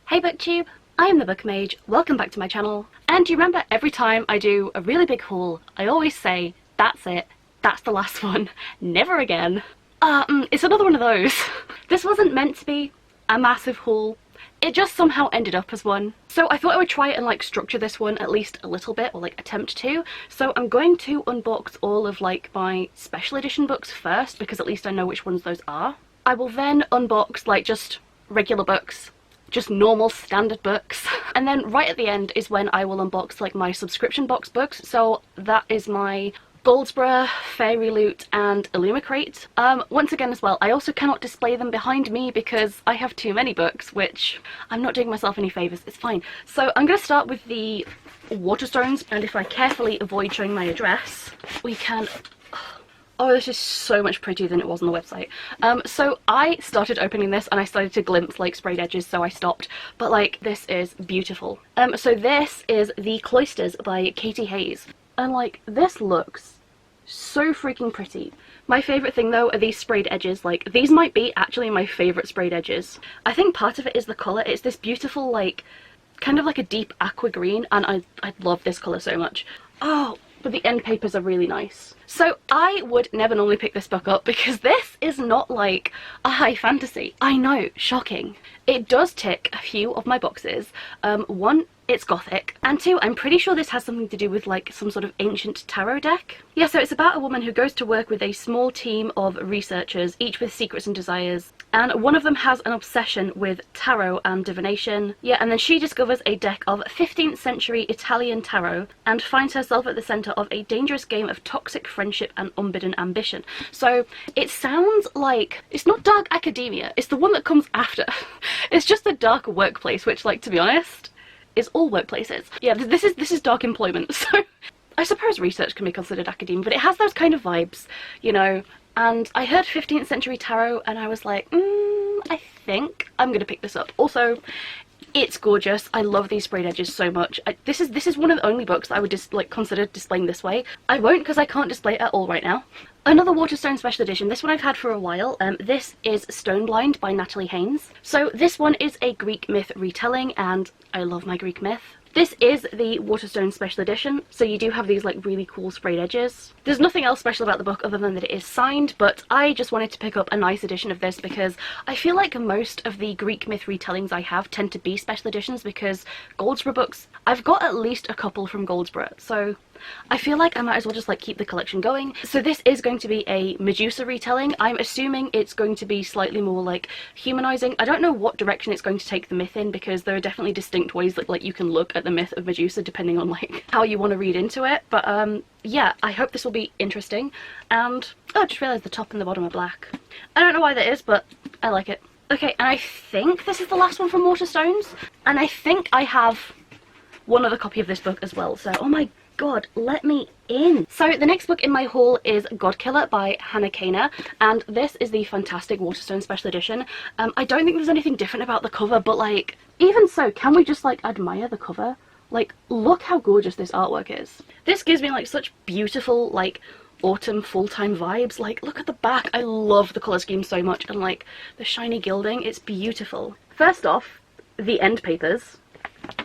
Hey booktube, I am the Book Mage, welcome back to my channel. And do you remember every time I do a really big haul, I always say, that's it, that's the last one, never again. It's another one of those. This wasn't meant to be a massive haul, it just somehow ended up as one. So I thought I would try and like structure this one at least a little bit, or like attempt to. So I'm going to unbox all of like my special edition books first, because at least I know which ones those are. I will then unbox like just regular books, just normal standard books, and then right at the end is when I will unbox like my subscription box books. So that is my Goldsboro, Fairyloot and Illumicrate. Once again as well, I also cannot display them behind me because I have too many books, which I'm not doing myself any favours, it's fine. So I'm going to start with the Waterstones, and if I carefully avoid showing my address, we can... Oh, this is so much prettier than it was on the website. So I started opening this and I started to glimpse like sprayed edges, so I stopped. But like, this is beautiful. So this is The Cloisters by Katie Hayes. And like, this looks so freaking pretty. My favourite thing though are these sprayed edges. Like, these might be actually my favourite sprayed edges. I think part of it is the colour. It's this beautiful like, kind of like a deep aqua green, and I love this colour so much. Oh, but the end papers are really nice. So I would never normally pick this book up because this is not like a high fantasy. I know, shocking. It does tick a few of my boxes. One, it's gothic, and two, I'm pretty sure this has something to do with like some sort of ancient tarot deck. Yeah, so it's about a woman who goes to work with a small team of researchers, each with secrets and desires, and one of them has an obsession with tarot and divination. Yeah, and then she discovers a deck of 15th century Italian tarot and finds herself at the centre of a dangerous game of toxic friendship and unbidden ambition. So it sounds like, it's not dark academia, it's the one that comes after. It's just a dark workplace, which, like, to be honest, is all workplaces. Yeah, this is dark employment, so I suppose research can be considered academia, but it has those kind of vibes, you know. And I heard 15th century tarot and I was like, I think I'm gonna pick this up. Also, it's gorgeous. I love these sprayed edges so much. This is one of the only books that I would just like consider displaying this way. I won't, because I can't display it at all right now. Another Waterstone special edition. This one I've had for a while. This is Stoneblind by Natalie Haynes. So this one is a Greek myth retelling, and I love my Greek myth. This is the Waterstone special edition, so you do have these like really cool sprayed edges. There's nothing else special about the book other than that it is signed, but I just wanted to pick up a nice edition of this because I feel like most of the Greek myth retellings I have tend to be special editions, because Goldsboro books, I've got at least a couple from Goldsboro, so I feel like I might as well just like keep the collection going. So this is going to be a Medusa retelling. I'm assuming it's going to be slightly more like humanizing. I don't know what direction it's going to take the myth in, because there are definitely distinct ways that like you can look at the myth of Medusa depending on like how you want to read into it. But yeah, I hope this will be interesting. And oh, I just realised the top and the bottom are black. I don't know why that is, but I like it. Okay, and I think this is the last one from Waterstones, and I think I have one other copy of this book as well, so oh my god, let me in. So the next book in my haul is Godkiller by Hannah Kaner, and this is the fantastic Waterstone special edition. I don't think there's anything different about the cover, but like, even so, can we just like admire the cover? Like, look how gorgeous this artwork is. This gives me like such beautiful like autumn full-time vibes. Like, look at the back. I love the colour scheme so much, and like the shiny gilding, it's beautiful. First off, the end papers.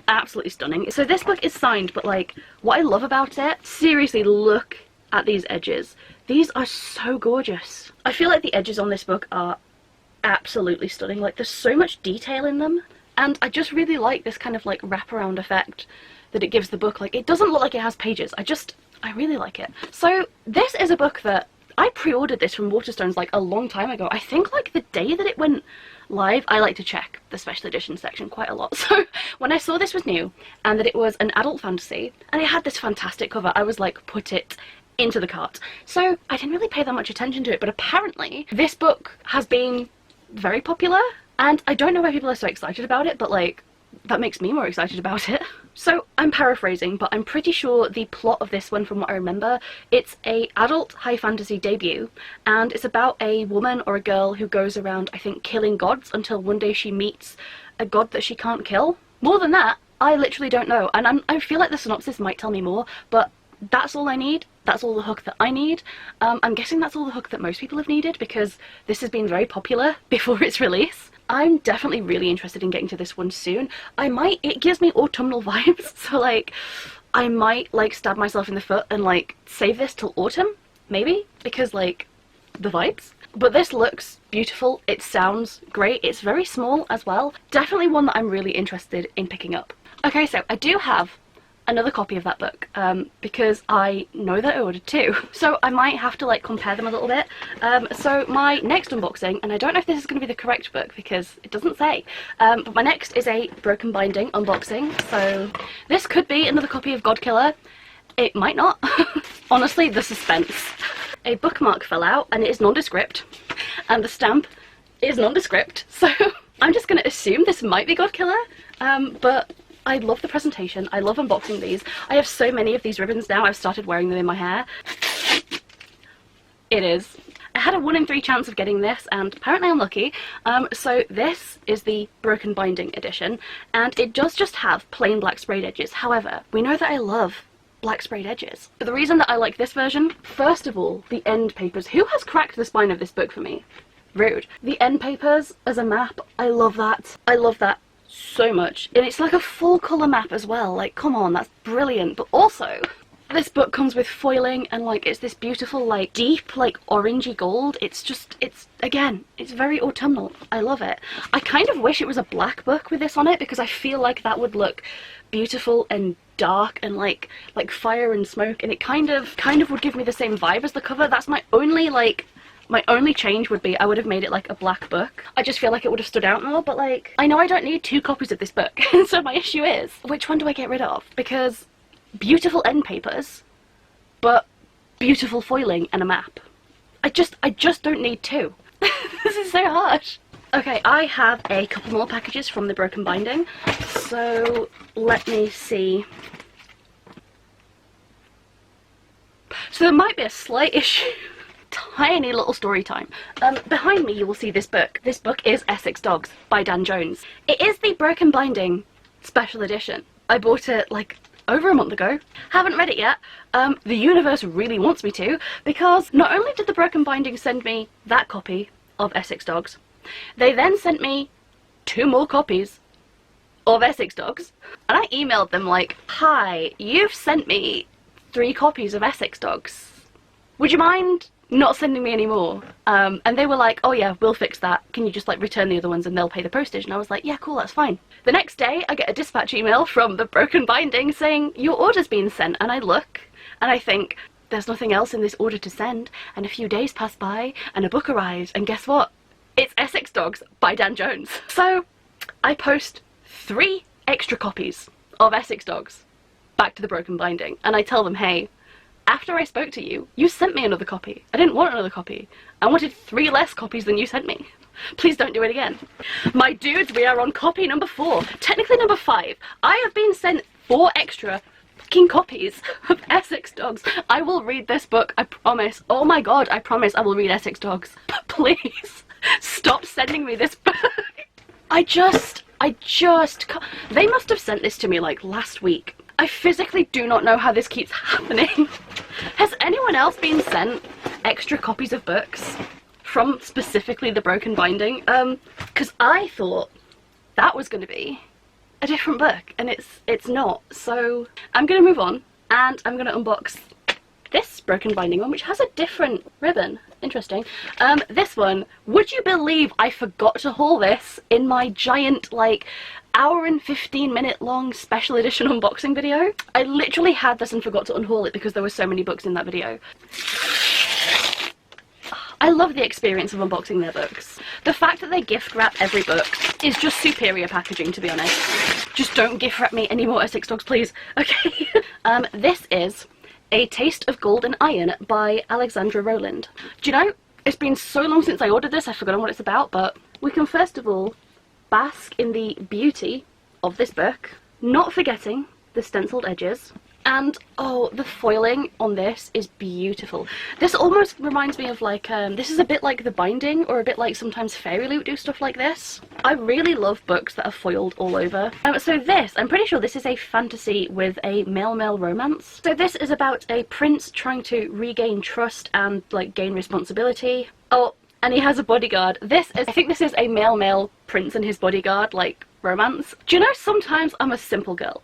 Absolutely stunning. So this book is signed, but like, what I love about it, seriously, look at these edges. These are so gorgeous. I feel like the edges on this book are absolutely stunning. Like, there's so much detail in them, and I just really like this kind of like wraparound effect that it gives the book. Like, it doesn't look like it has pages. I really like it. So this is a book that I pre-ordered this from Waterstones like a long time ago. I think like the day that it went live. I like to check the special edition section quite a lot, so when I saw this was new and that it was an adult fantasy and it had this fantastic cover, I was like, put it into the cart. So I didn't really pay that much attention to it, but apparently this book has been very popular, and I don't know why people are so excited about it, but like, that makes me more excited about it. So I'm paraphrasing, but I'm pretty sure the plot of this one, from what I remember, it's a adult high fantasy debut, and it's about a woman or a girl who goes around, I think, killing gods until one day she meets a god that she can't kill. More than that, I literally don't know, and I feel like the synopsis might tell me more, but that's all I need. That's all the hook that I need. I'm guessing that's all the hook that most people have needed, because this has been very popular before its release. I'm definitely really interested in getting to this one soon. It gives me autumnal vibes, so like I might like stab myself in the foot and like save this till autumn, maybe, because like the vibes. But this looks beautiful, it sounds great, it's very small as well. Definitely one that I'm really interested in picking up. Okay, so I do have another copy of that book because I know that I ordered two, so I might have to like compare them a little bit. So my next unboxing, and I don't know if this is going to be the correct book because it doesn't say, but my next is a broken binding unboxing, so this could be another copy of Godkiller. It might not. Honestly, the suspense. A bookmark fell out and it is nondescript, and the stamp is nondescript, so I'm just going to assume this might be Godkiller, but I love the presentation, I love unboxing these. I have so many of these ribbons now, I've started wearing them in my hair. It is. I had a 1 in 3 chance of getting this, and apparently I'm lucky. So this is the broken binding edition, and it does just have plain black sprayed edges. However, we know that I love black sprayed edges. But the reason that I like this version, first of all, the end papers. Who has cracked the spine of this book for me? Rude. The end papers as a map, I love that. I love that so much. And it's like a full colour map as well. Like, come on, that's brilliant. But also, this book comes with foiling, and like it's this beautiful like deep like orangey gold. It's just, again, it's very autumnal. I love it. I kind of wish it was a black book with this on it, because I feel like that would look beautiful and dark and like fire and smoke, and it kind of would give me the same vibe as the cover. That's my only change would be I would have made it like a black book. I just feel like it would have stood out more, but like I know I don't need 2 copies of this book. So my issue is, which one do I get rid of? Because beautiful end papers, but beautiful foiling and a map. I just don't need 2. This is so harsh. Okay, I have a couple more packages from the broken binding, so let me see. So there might be a slight issue. Tiny little story time. Behind me you will see this book. This book is Essex Dogs by Dan Jones. It is the broken binding special edition. I bought it like over a month ago. Haven't read it yet. The universe really wants me to, because not only did the broken binding send me that copy of Essex Dogs, they then sent me 2 more copies of Essex Dogs, and I emailed them like, hi, you've sent me 3 copies of Essex Dogs. Would you mind not sending me any more? And they were like, oh yeah, we'll fix that. Can you just like return the other ones and they'll pay the postage? And I was like, yeah, cool, that's fine. The next day I get a dispatch email from the broken binding saying your order's been sent, and I look and I think there's nothing else in this order to send, and a few days pass by and a book arrives, and guess what? It's Essex Dogs by Dan Jones. So I post 3 extra copies of Essex Dogs back to the broken binding, and I tell them, hey, after I spoke to you, you sent me another copy. I didn't want another copy. I wanted 3 less copies than you sent me. Please don't do it again. My dudes, we are on copy number 4. Technically number 5. I have been sent 4 extra fucking copies of Essex Dogs. I will read this book, I promise. Oh my god, I promise I will read Essex Dogs. But please, stop sending me this book. I just can't. They must have sent this to me like last week. I physically do not know how this keeps happening. Has anyone else been sent extra copies of books from specifically the broken binding? Because I thought that was going to be a different book, and it's not. So I'm going to move on, and I'm going to unbox this broken binding one, which has a different ribbon. Interesting. This one, would you believe I forgot to haul this in my giant like hour and 15-minute long special edition unboxing video? I literally had this and forgot to unhaul it because there were so many books in that video. I love the experience of unboxing their books. The fact that they gift wrap every book is just superior packaging, to be honest. Just don't gift wrap me any more Essex Dogs, please. Okay. This is A Taste of Gold and Iron by Alexandra Rowland. Do you know, it's been so long since I ordered this, I've forgotten what it's about, but we can first of all bask in the beauty of this book, not forgetting the stenciled edges. And oh, the foiling on this is beautiful. This almost reminds me of like, this is a bit like the binding, or a bit like sometimes Fairyloot do stuff like this. I really love books that are foiled all over. So this, I'm pretty sure this is a fantasy with a male-male romance. So this is about a prince trying to regain trust and like gain responsibility. Oh, and he has a bodyguard. I think this is a male prince and his bodyguard, like, romance. Do you know, sometimes I'm a simple girl.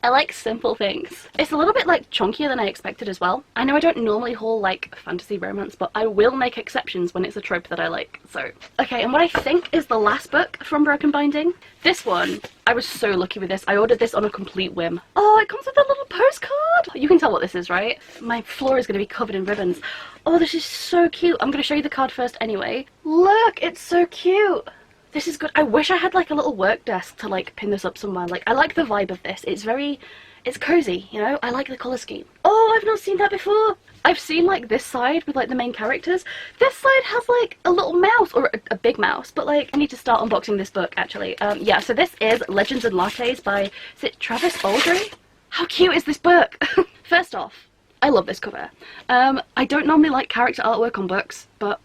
I like simple things. It's a little bit like chunkier than I expected as well. I know I don't normally haul like fantasy romance, but I will make exceptions when it's a trope that I like. So, okay, and what I think is the last book from Broken Binding. This one, I was so lucky with this. I ordered this on a complete whim. Oh, it comes with a little postcard. You can tell what this is, right? My floor is going to be covered in ribbons. Oh, this is so cute. I'm going to show you the card first anyway. Look, it's so cute. This is good. I wish I had like a little work desk to like pin this up somewhere. Like, I like the vibe of this. It's cozy, you know? I like the colour scheme. Oh, I've not seen that before. I've seen like this side with like the main characters. This side has like a little mouse, or a big mouse, but like I need to start unboxing this book actually. Yeah, so this is Legends and Lattes by, is it Travis Baldry? How cute is this book? First off, I love this cover. I don't normally like character artwork on books, but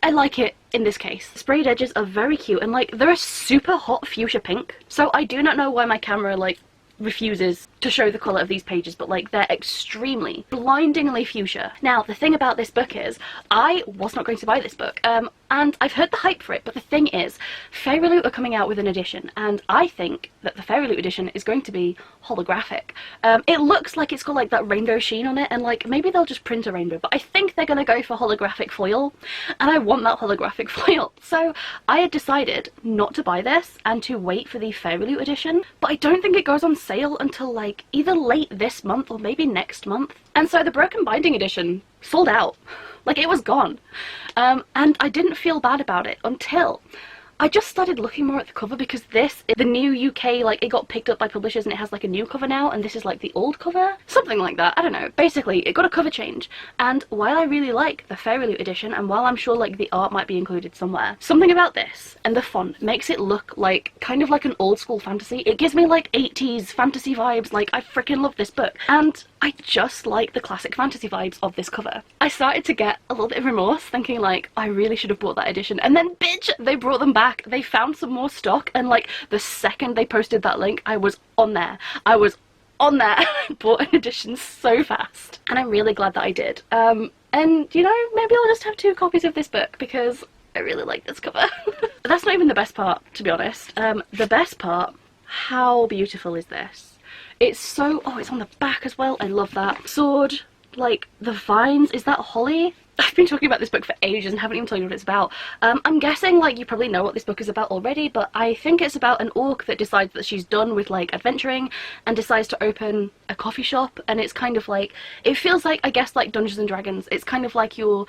I like it in this case. The sprayed edges are very cute, and like they're a super hot fuchsia pink. So I do not know why my camera like refuses to show the colour of these pages, but like they're extremely, blindingly fuchsia. Now the thing about this book is, I was not going to buy this book, and I've heard the hype for it, but the thing is, Fairyloot are coming out with an edition, and I think that the Fairyloot edition is going to be holographic. It looks like it's got like that rainbow sheen on it, and like maybe they'll just print a rainbow, but I think they're gonna go for holographic foil, and I want that holographic foil. So I had decided not to buy this and to wait for the Fairyloot edition, but I don't think it goes on sale until like either late this month or maybe next month. And so the Broken Binding edition sold out. Like, it was gone. And I didn't feel bad about it until I just started looking more at the cover, because this, the new UK, like, it got picked up by publishers and it has like a new cover now, and this is like the old cover, something like that. I don't know. Basically, it got a cover change, and while I really like the Fairyloot edition, and while I'm sure like the art might be included somewhere, something about this and the font makes it look like kind of like an old school fantasy. It gives me like 80s fantasy vibes. Like, I freaking love this book, and I just like the classic fantasy vibes of this cover. I started to get a little bit of remorse, thinking like, I really should have bought that edition, and then bitch, they brought them back. They found some more stock, and like the second they posted that link, I was on there. I bought an edition so fast, and I'm really glad that I did. And you know, maybe I'll just have 2 copies of this book because I really like this cover. But that's not even the best part, to be honest. The best part, how beautiful is this? It's so, oh, it's on the back as well. I love that. Sword, like the vines, is that holly? I've been talking about this book for ages and haven't even told you what it's about. I'm guessing like you probably know what this book is about already, but I think it's about an orc that decides that she's done with like adventuring and decides to open a coffee shop, and it's kind of like, it feels like, I guess, like Dungeons and Dragons. It's kind of like you're,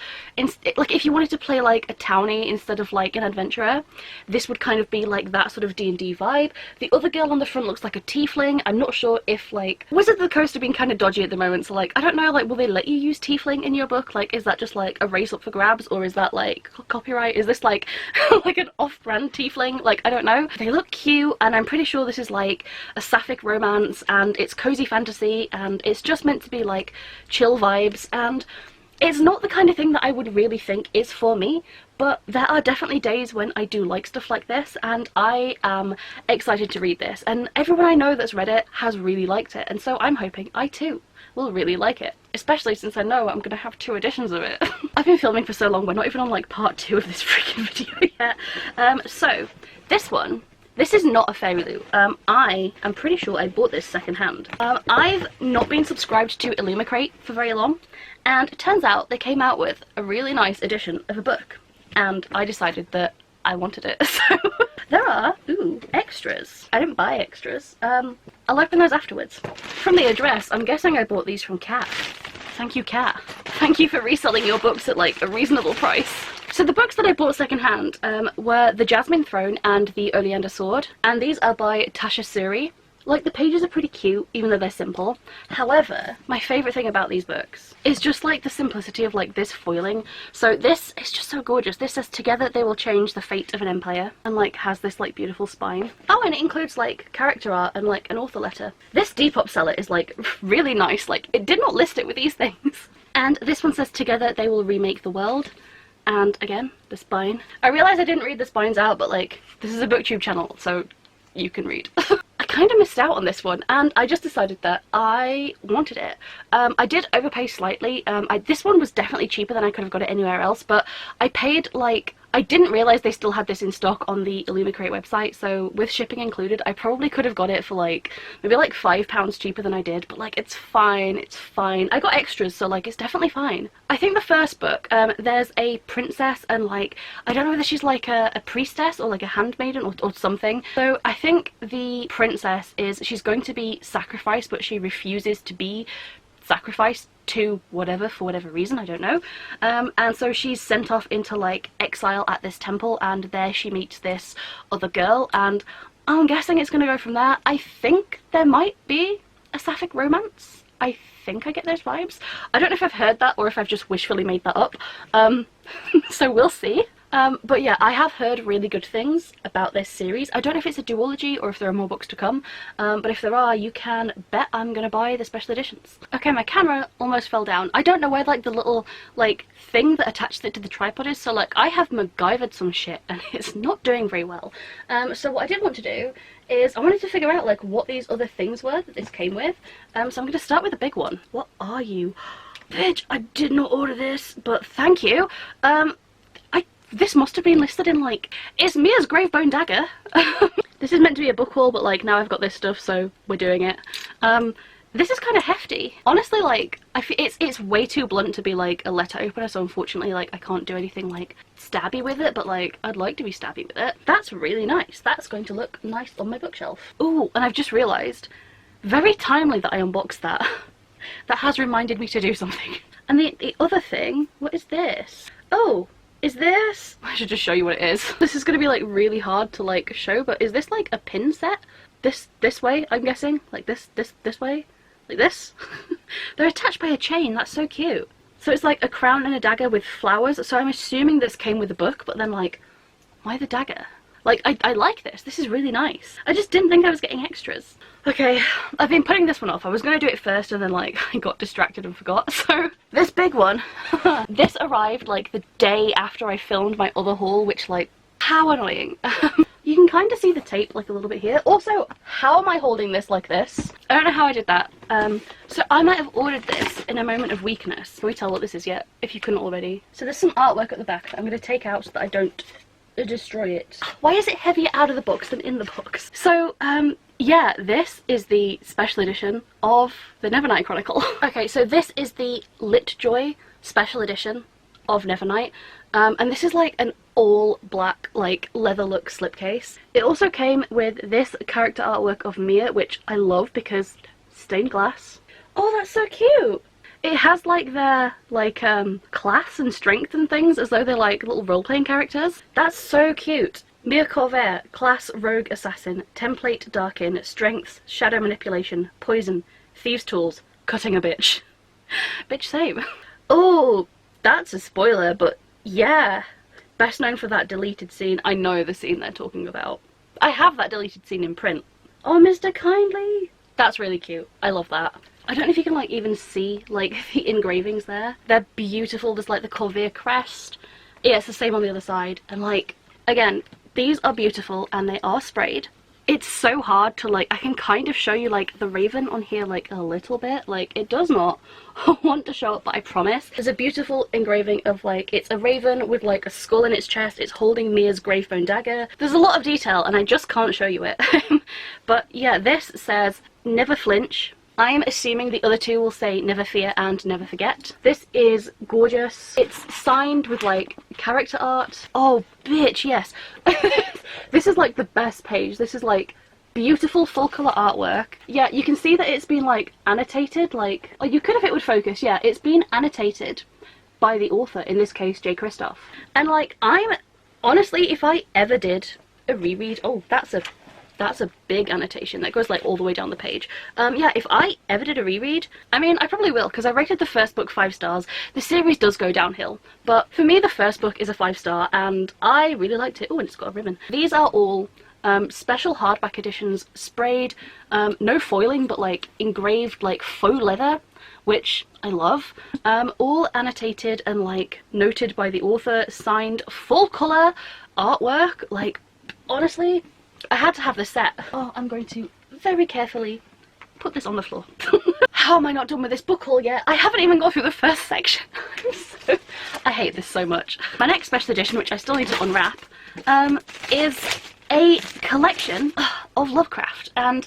like if you wanted to play like a townie instead of like an adventurer, this would kind of be like that sort of D&D vibe. The other girl on the front looks like a tiefling. I'm not sure if like, Wizards of the Coast have been kind of dodgy at the moment, so like, I don't know, like, will they let you use tiefling in your book? Like, is that just like a race up for grabs, or is that like copyright? Is this like like an off-brand tiefling? Like, I don't know. They look cute, and I'm pretty sure this is like a sapphic romance, and it's cozy fantasy, and it's just meant to be like chill vibes, and it's not the kind of thing that I would really think is for me, but there are definitely days when I do like stuff like this, and I am excited to read this, and everyone I know that's read it has really liked it, and so I'm hoping I too will really like it, especially since I know I'm gonna have 2 editions of it. I've been filming for so long, we're not even on like part 2 of this freaking video yet. So this one, this is not a Fairyloot. I am pretty sure I bought this secondhand. I've not been subscribed to Illumicrate for very long, and it turns out they came out with a really nice edition of a book, and I decided that I wanted it. So there are, ooh, extras. I didn't buy extras. I'll open those afterwards. From the address, I'm guessing I bought these from Kat. Thank you, Kat. Thank you for reselling your books at like a reasonable price. So the books that I bought secondhand were The Jasmine Throne and The Oleander Sword, and these are by Tasha Suri. Like, the pages are pretty cute, even though they're simple. However, my favourite thing about these books is just like the simplicity of like this foiling. So this is just so gorgeous. This says, "Together they will change the fate of an empire," and like has this like beautiful spine. Oh, and it includes like character art and like an author letter. This Depop seller is like really nice. Like, it did not list it with these things. And this one says, "Together they will remake the world." And again, the spine. I realised I didn't read the spines out, but like, this is a booktube channel, so you can read. I kind of missed out on this one, and I just decided that I wanted it. I did overpay slightly. This one was definitely cheaper than I could have got it anywhere else, but I paid like, I didn't realise they still had this in stock on the Illumicrate website, so with shipping included, I probably could have got it for like, maybe like £5 cheaper than I did, but like, it's fine, it's fine. I got extras, so like, it's definitely fine. I think the first book, there's a princess, and like, I don't know whether she's like a priestess or like a handmaiden or something. So I think the princess is, she's going to be sacrificed, but she refuses to be sacrificed to whatever, for whatever reason, I don't know. And so she's sent off into like exile at this temple, and there she meets this other girl, and I'm guessing it's going to go from there. I think there might be a sapphic romance. I think I get those vibes. I don't know if I've heard that or if I've just wishfully made that up. So we'll see. But yeah, I have heard really good things about this series. I don't know if it's a duology or if there are more books to come, but if there are, you can bet I'm gonna buy the special editions. Okay, my camera almost fell down. I don't know where like the little like thing that attaches it to the tripod is, so like I have MacGyvered some shit and it's not doing very well. So what I did want to do is I wanted to figure out like what these other things were that this came with. So I'm gonna start with the big one. What are you? Bitch, I did not order this, but thank you. This must have been listed in like, it's Mia's Gravebone Dagger. This is meant to be a book haul, but like now I've got this stuff, so we're doing it. This is kind of hefty. Honestly, like, I feel it's way too blunt to be like a letter opener, so unfortunately like I can't do anything like stabby with it, but like I'd like to be stabby with it. That's really nice. That's going to look nice on my bookshelf. Ooh, and I've just realised, very timely that I unboxed that. That has reminded me to do something. And the other thing, what is this? Oh, is this? I should just show you what it is. This is gonna be like really hard to like show, but is this like a pin set? This way, I'm guessing? Like this way? Like this? They're attached by a chain, that's so cute. So it's like a crown and a dagger with flowers, so I'm assuming this came with the book, but then like, why the dagger? Like, I like this. This is really nice. I just didn't think I was getting extras. Okay, I've been putting this one off. I was going to do it first and then like I got distracted and forgot. So this big one, this arrived like the day after I filmed my other haul, which like, how annoying. You can kind of see the tape like a little bit here. Also, how am I holding this like this? I don't know how I did that. So I might have ordered this in a moment of weakness. Can we tell what this is yet, if you couldn't already? So there's some artwork at the back that I'm going to take out so that I don't destroy it. Why is it heavier out of the box than in the box? So, yeah, this is the special edition of the Nevernight Chronicle. Okay, so this is the LitJoy special edition of Nevernight, and this is like an all black like leather look slipcase. It also came with this character artwork of Mia, which I love because stained glass. Oh, that's so cute! It has like their like class and strength and things as though they're like little role-playing characters. That's so cute. Mia Corvair, class rogue assassin, template darkin, strengths, shadow manipulation, poison, thieves tools, cutting a bitch. Bitch same. Oh, that's a spoiler, but yeah. Best known for that deleted scene. I know the scene they're talking about. I have that deleted scene in print. Oh, Mr. Kindly. That's really cute. I love that. I don't know if you can like even see like the engravings there. They're beautiful. There's like the Corvair crest. Yeah, it's the same on the other side. And like, again, these are beautiful and they are sprayed. It's so hard to like, I can kind of show you like the raven on here like a little bit. Like it does not want to show up, but I promise. There's a beautiful engraving of like, it's a raven with like a skull in its chest. It's holding Mia's Gravebone Dagger. There's a lot of detail and I just can't show you it. But yeah, this says, never flinch. I'm assuming the other two will say never fear and never forget. This is gorgeous. It's signed with like character art. Oh bitch, yes. This is like the best page. This is like beautiful full colour artwork. Yeah, you can see that it's been like annotated, like, oh, you could if it would focus. Yeah, it's been annotated by the author, in this case J. Kristoff. And like, I'm honestly, if I ever did a reread, oh, that's a big annotation that goes like all the way down the page. Yeah, if I ever did a reread, I mean, I probably will, because I rated the first book 5 stars. The series does go downhill, but for me the first book is a 5-star and I really liked it. Oh, and it's got a ribbon. These are all special hardback editions, sprayed, no foiling, but like engraved like faux leather, which I love. All annotated and like noted by the author, signed full colour artwork. Like, honestly, I had to have this set. Oh, I'm going to very carefully put this on the floor. How am I not done with this book haul yet? I haven't even got through the first section. I hate this so much. My next special edition, which I still need to unwrap, is a collection of Lovecraft, and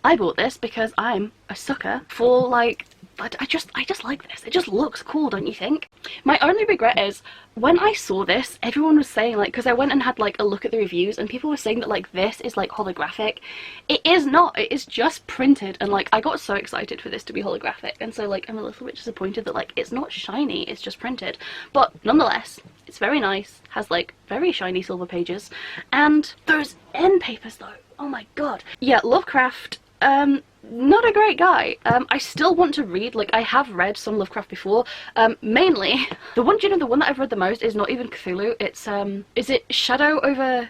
I bought this because I'm a sucker for, like, I just like this. It just looks cool, don't you think? My only regret is, when I saw this, everyone was saying, like, because I went and had, like, a look at the reviews, and people were saying that, like, this is, like, holographic. It is not. It is just printed, and, like, I got so excited for this to be holographic, and so, like, I'm a little bit disappointed that, like, it's not shiny, it's just printed. But, nonetheless, it's very nice, has, like, very shiny silver pages, and those end papers, though, oh my god. Yeah, Lovecraft, not a great guy. I still want to read, like, I have read some Lovecraft before. Mainly, the one, you know, the one that I've read the most is not even Cthulhu, it's, is it Shadow over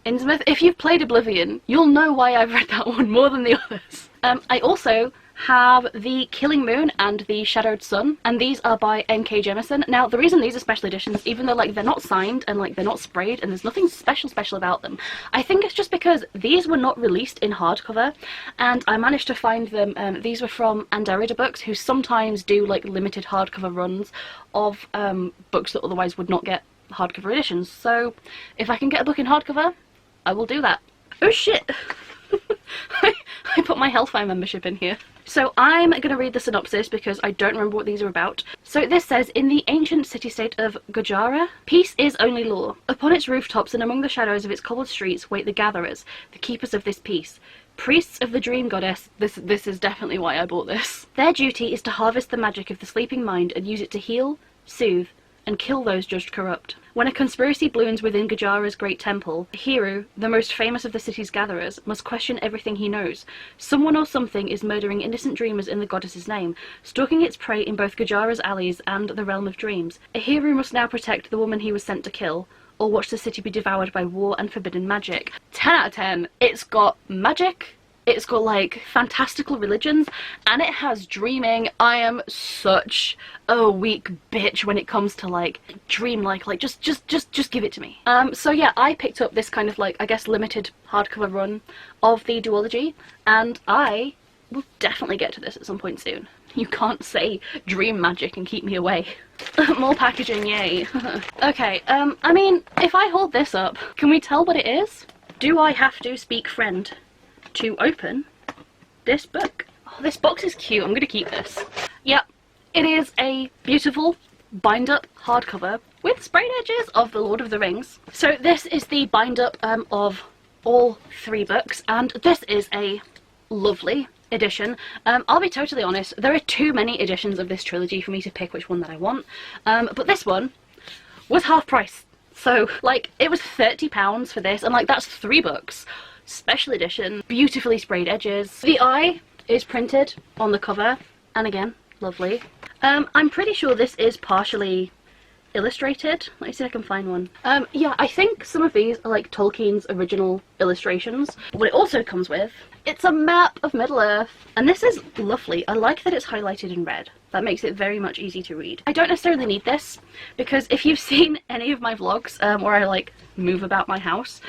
Innsmouth? If you've played Oblivion, you'll know why I've read that one more than the others. I also have the Killing Moon and the Shadowed Sun, and these are by M.K. Jemisin. Now, the reason these are special editions, even though, like, they're not signed and, like, they're not sprayed and there's nothing special about them, I think it's just because these were not released in hardcover, and I managed to find them. These were from Anderida Books, who sometimes do, like, limited hardcover runs of books that otherwise would not get hardcover editions. So if I can get a book in hardcover, I will do that. Oh shit! I put my Hellfire membership in here. So I'm going to read the synopsis because I don't remember what these are about. So this says, in the ancient city-state of Gujarat, peace is only law. Upon its rooftops and among the shadows of its cobbled streets wait the gatherers, the keepers of this peace. Priests of the dream goddess, this is definitely why I bought this. Their duty is to harvest the magic of the sleeping mind and use it to heal, soothe, and kill those judged corrupt. When a conspiracy blooms within Gujarat's great temple, Hiru, the most famous of the city's gatherers, must question everything he knows. Someone or something is murdering innocent dreamers in the goddess's name, stalking its prey in both Gujarat's alleys and the realm of dreams. Hiru must now protect the woman he was sent to kill, or watch the city be devoured by war and forbidden magic. 10 out of 10. It's got magic, it's got, like, fantastical religions, and it has dreaming. I am such a weak bitch when it comes to, like, dreamlike, just give it to me. So yeah, I picked up this kind of, like, I guess limited hardcover run of the duology, and I will definitely get to this at some point soon. You can't say dream magic and keep me away. More packaging, yay. Okay, I mean, if I hold this up, can we tell what it is? Do I have to speak friend to open this book? Oh, this box is cute. I'm gonna keep this. Yep, it is a beautiful bind up hardcover with sprayed edges of The Lord of the Rings. So this is the bind up of all 3 books, and this is a lovely edition. I'll be totally honest, there are too many editions of this trilogy for me to pick which one that I want, but this one was half price. So, like, it was £30 for this, and, like, that's 3 books. Special edition, beautifully sprayed edges. The eye is printed on the cover, and again, lovely. I'm pretty sure this is partially illustrated. Let me see if I can find one. Yeah, I think some of these are, like, Tolkien's original illustrations. What it also comes with, it's a map of Middle-earth, and this is lovely. I like that it's highlighted in red. That makes it very much easy to read. I don't necessarily need this, because if you've seen any of my vlogs where I, like, move about my house,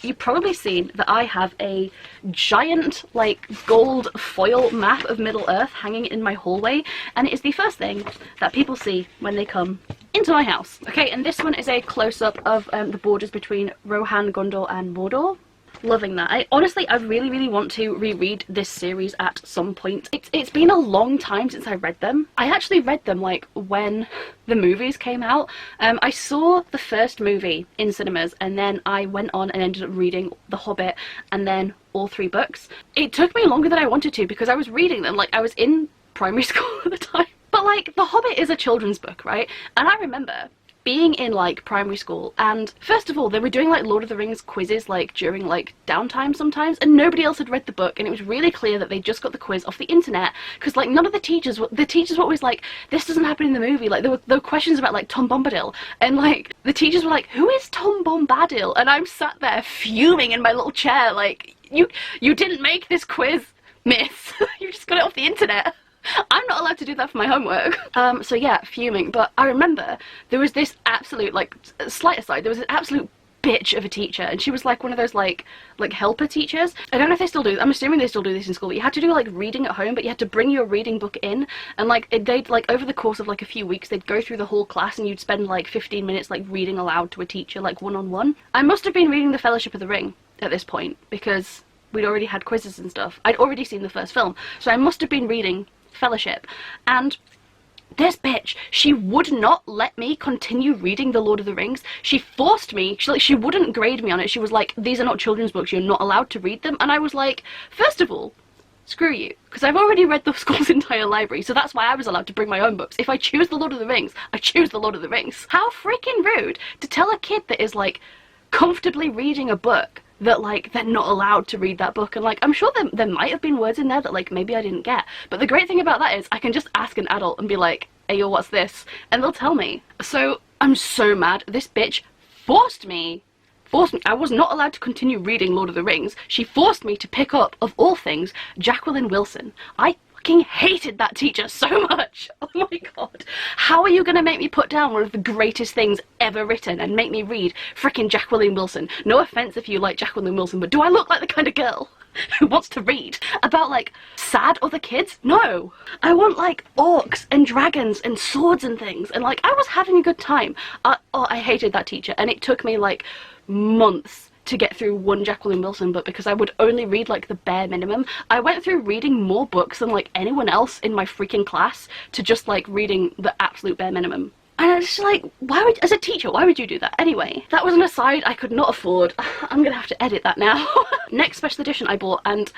you've probably seen that I have a giant, like, gold foil map of Middle-earth hanging in my hallway, and it is the first thing that people see when they come into my house. Okay, and this one is a close-up of the borders between Rohan, Gondor, and Mordor. Loving that. I really want to reread this series at some point. It's been a long time since I read them. I actually read them, like, when the movies came out. I saw the first movie in cinemas, and then I went on and ended up reading The Hobbit and then all 3 books. It took me longer than I wanted to because I was reading them, like, I was in primary school at the time. But, like, The Hobbit is a children's book, right? And I remember being in, like, primary school, and first of all, they were doing, like, Lord of the Rings quizzes, like, during, like, downtime sometimes, and nobody else had read the book, and it was really clear that they just got the quiz off the internet, because, like, none of the teachers were always like, this doesn't happen in the movie. Like, there were questions about, like, Tom Bombadil, and, like, the teachers were like, who is Tom Bombadil? And I'm sat there fuming in my little chair, like, you didn't make this quiz, miss. You just got it off the internet. I'm not allowed to do that for my homework. So yeah, fuming. But I remember there was this absolute, like, slight aside, there was an absolute bitch of a teacher, and she was like one of those like helper teachers. I don't know if they still do, I'm assuming they still do this in school, but you had to do like reading at home, but you had to bring your reading book in, and like they'd like over the course of like a few weeks they'd go through the whole class and you'd spend like 15 minutes like reading aloud to a teacher, like one-on-one. I must have been reading The Fellowship of the Ring at this point because we'd already had quizzes and stuff. I'd already seen the first film, so I must have been reading Fellowship. And this bitch, she would not let me continue reading The Lord of the Rings. She forced me, she wouldn't grade me on it. She was like, these are not children's books, you're not allowed to read them. And I was like, first of all, screw you, because I've already read the school's entire library, so that's why I was allowed to bring my own books. If I choose The Lord of the Rings, I choose The Lord of the Rings. How freaking rude to tell a kid that is like comfortably reading a book that like they're not allowed to read that book. And like I'm sure there might have been words in there that like maybe I didn't get, but the great thing about that is I can just ask an adult and be like, hey yo, what's this, and they'll tell me. So I'm so mad. This bitch forced me. I was not allowed to continue reading Lord of the Rings. She forced me to pick up, of all things, Jacqueline Wilson. I fucking hated that teacher so much. Oh my god. How are you gonna make me put down one of the greatest things ever written and make me read frickin' Jacqueline Wilson? No offense if you like Jacqueline Wilson, but do I look like the kind of girl who wants to read about like sad other kids? No. I want like orcs and dragons and swords and things, and like I was having a good time. I hated that teacher, and it took me like months to get through one Jacqueline Wilson book because I would only read like the bare minimum. I went through reading more books than like anyone else in my freaking class to just like reading the absolute bare minimum. And I was just like, why would, as a teacher, why would you do that? Anyway, that was an aside I could not afford. I'm gonna have to edit that now. Next special edition I bought, and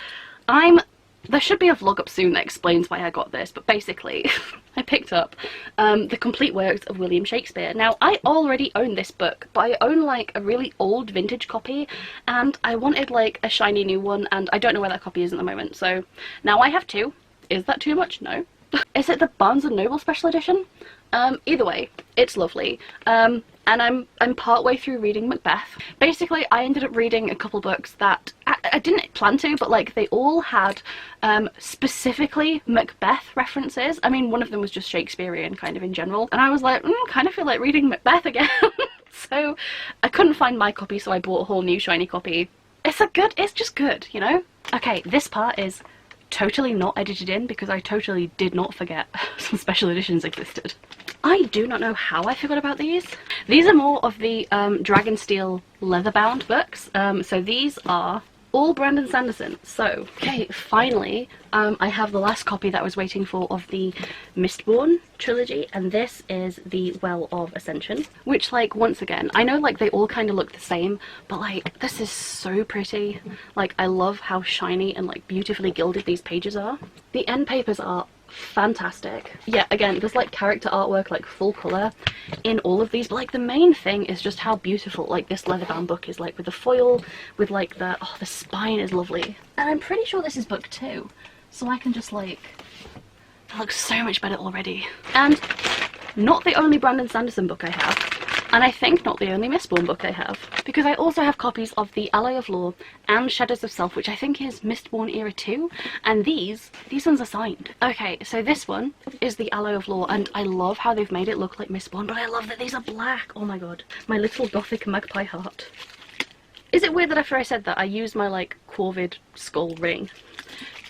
there should be a vlog up soon that explains why I got this, but basically I picked up the complete works of William Shakespeare. Now, I already own this book, but I own like a really old vintage copy, and I wanted like a shiny new one, and I don't know where that copy is at the moment, so now I have two. Is that too much? No. Is it the Barnes & Noble special edition? Either way, it's lovely. And I'm partway through reading Macbeth. Basically, I ended up reading a couple books that I didn't plan to, but like they all had specifically Macbeth references. I mean, one of them was just Shakespearean kind of in general, and I was like, kind of feel like reading Macbeth again. So I couldn't find my copy, so I bought a whole new shiny copy. It's just good, you know? Okay, this part is totally not edited in because I totally did not forget some special editions existed. I do not know how I forgot about these. These are more of the Dragonsteel leather-bound books. So these are all Brandon Sanderson. So, okay, finally, I have the last copy that I was waiting for of the Mistborn trilogy, and this is the Well of Ascension, which, like, once again, I know, like, they all kind of look the same, but, like, this is so pretty. Like, I love how shiny and, like, beautifully gilded these pages are. The end papers are fantastic. Yeah, again, there's like character artwork, like full colour in all of these, but like the main thing is just how beautiful like this leather-bound book is, like with the foil, with like the spine is lovely. And I'm pretty sure this is book 2, so I can just like, that looks so much better already. And not the only Brandon Sanderson book I have, and I think not the only Mistborn book I have, because I also have copies of the Alloy of Law and Shadows of Self, which I think is Mistborn Era 2, and these ones are signed. Okay, so this one is the Alloy of Law, and I love how they've made it look like Mistborn, but I love that these are black. Oh my god, my little gothic magpie heart. Is it weird that after I said that I used my like Corvid skull ring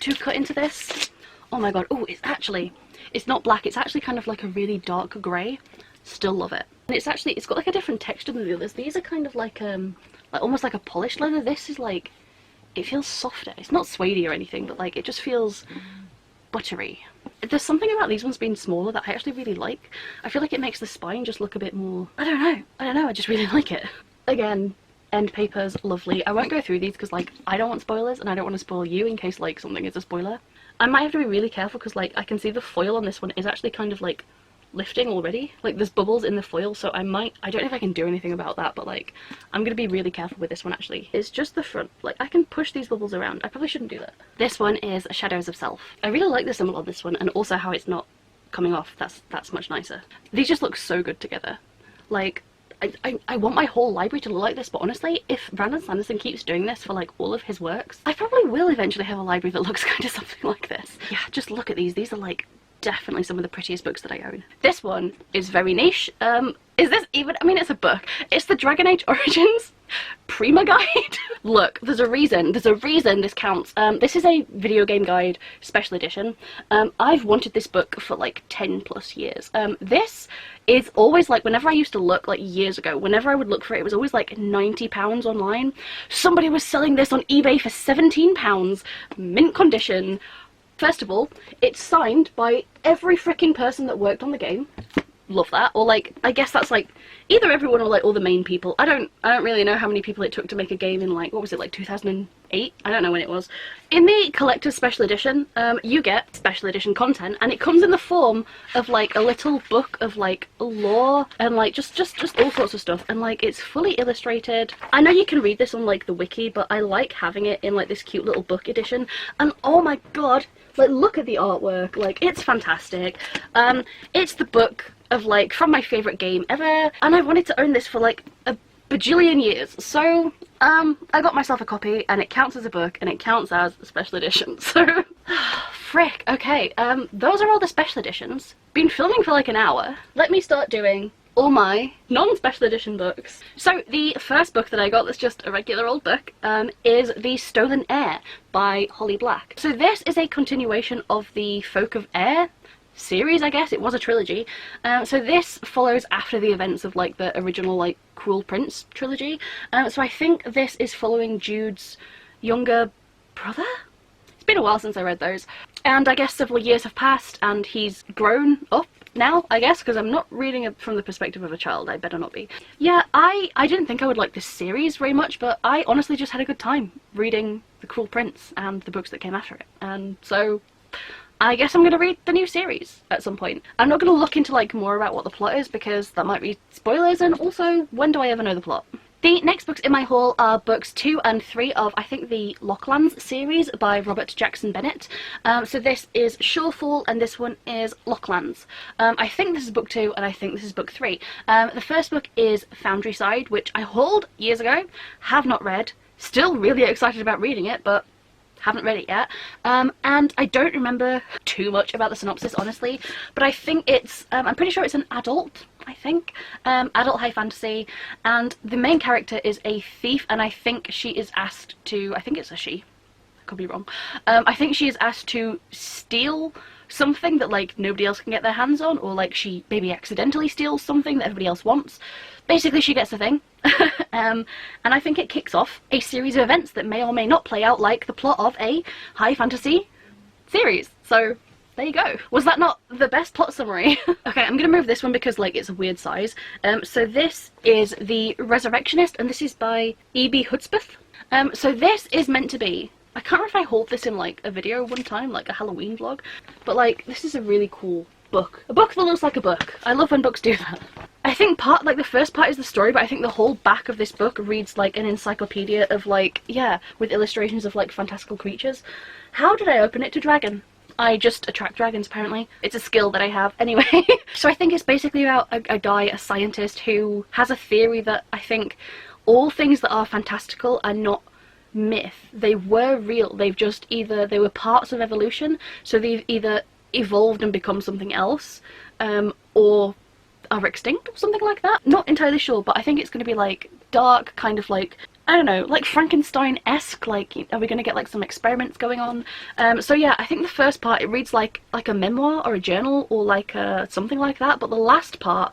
to cut into this? Oh my god. Oh, it's not black, it's actually kind of like a really dark grey. Still love it. And it's got like a different texture than the others. These are kind of like almost like a polished leather. This is like, it feels softer. It's not suede or anything, but like it just feels buttery. There's something about these ones being smaller that I actually really like. I feel like it makes the spine just look a bit more, I don't know, I just really like it. Again, end papers, lovely. I won't go through these because like I don't want spoilers and I don't want to spoil you in case like something is a spoiler. I might have to be really careful because like I can see the foil on this one is actually kind of like lifting already. Like there's bubbles in the foil, so I don't know if I can do anything about that, but like I'm gonna be really careful with this one actually. It's just the front. Like I can push these bubbles around. I probably shouldn't do that. This one is Shadows of Self. I really like the symbol on this one, and also how it's not coming off. That's much nicer. These just look so good together. Like I want my whole library to look like this, but honestly, if Brandon Sanderson keeps doing this for like all of his works, I probably will eventually have a library that looks kind of something like this. Yeah, just look at these. These are like definitely some of the prettiest books that I own. This one is very niche. Is this even, I mean, it's a book. It's the Dragon Age Origins Prima guide. Look, there's a reason this counts. This is a video game guide special edition. I've wanted this book for like 10 plus years. This is always like, whenever I used to look, like years ago, whenever I would look for it, it was always like £90 online. Somebody was selling this on eBay for £17, mint condition. First of all, it's signed by every freaking person that worked on the game. Love that. Or like, I guess that's like either everyone or like all the main people. I don't really know how many people it took to make a game in like, what was it, like 2008? I don't know when it was. In the collector's special edition, you get special edition content, and it comes in the form of like a little book of like lore and like just all sorts of stuff, and like it's fully illustrated. I know you can read this on like the wiki, but I like having it in like this cute little book edition, and oh my god, like look at the artwork, like it's fantastic. It's the book of like from my favourite game ever, and I wanted to own this for like a bajillion years, so I got myself a copy, and it counts as a book and it counts as a special edition, so frick. Okay, those are all the special editions. Been filming for like an hour. Let me start doing all my non-special edition books. So the first book that I got, that's just a regular old book, is The Stolen Heir by Holly Black. So this is a continuation of the Folk of Air series, I guess. It was a trilogy. So this follows after the events of like the original like Cruel Prince trilogy. So I think this is following Jude's younger brother? It's been a while since I read those. And I guess several years have passed and he's grown up now, I guess, because I'm not reading it from the perspective of a child. I better not be. Yeah, I didn't think I would like this series very much, but I honestly just had a good time reading The Cruel Prince and the books that came after it. And so I guess I'm going to read the new series at some point. I'm not going to look into like more about what the plot is because that might be spoilers, and also, when do I ever know the plot? The next books in my haul are books 2 and 3 of, I think, the Lochlands series by Robert Jackson Bennett. So this is Shorefall and this one is Lochlands. I think this is book 2 and I think this is book 3. The first book is Foundryside, which I hauled years ago, have not read, still really excited about reading it, but haven't read it yet. And I don't remember too much about the synopsis, honestly, but I think it's, I'm pretty sure it's an adult, I think, adult high fantasy, and the main character is a thief, and I think she is asked to, I think it's a she, I could be wrong, I think she is asked to steal something that like nobody else can get their hands on, or like she maybe accidentally steals something that everybody else wants. Basically she gets the thing. And I think it kicks off a series of events that may or may not play out like the plot of a high fantasy series. So there you go. Was that not the best plot summary? Okay, I'm gonna move this one because like it's a weird size. So this is The Resurrectionist, and this is by E.B. Hudspeth. So this is meant to be, I can't remember if I hauled this in like a video one time, like a Halloween vlog, but like this is a really cool book. A book that looks like a book. I love when books do that. I think part, like the first part is the story, but I think the whole back of this book reads like an encyclopedia of like, yeah, with illustrations of like fantastical creatures. How did I open it to dragon? I just attract dragons, apparently. It's a skill that I have. Anyway, so I think it's basically about a guy, a scientist, who has a theory that I think all things that are fantastical are not myth. They were real. They've just either, they were parts of evolution, so they've either evolved and become something else, or are extinct or something like that. Not entirely sure, but I think it's going to be like dark, kind of like, I don't know, like Frankenstein-esque, like are we going to get like some experiments going on? So yeah, I think the first part, it reads like a memoir or a journal or like something like that, but the last part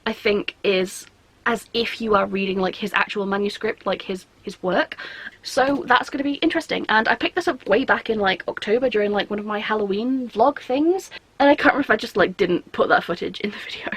I think is as if you are reading like his actual manuscript, like his work. So that's going to be interesting, and I picked this up way back in like October during like one of my Halloween vlog things, and I can't remember if I just like didn't put that footage in the video.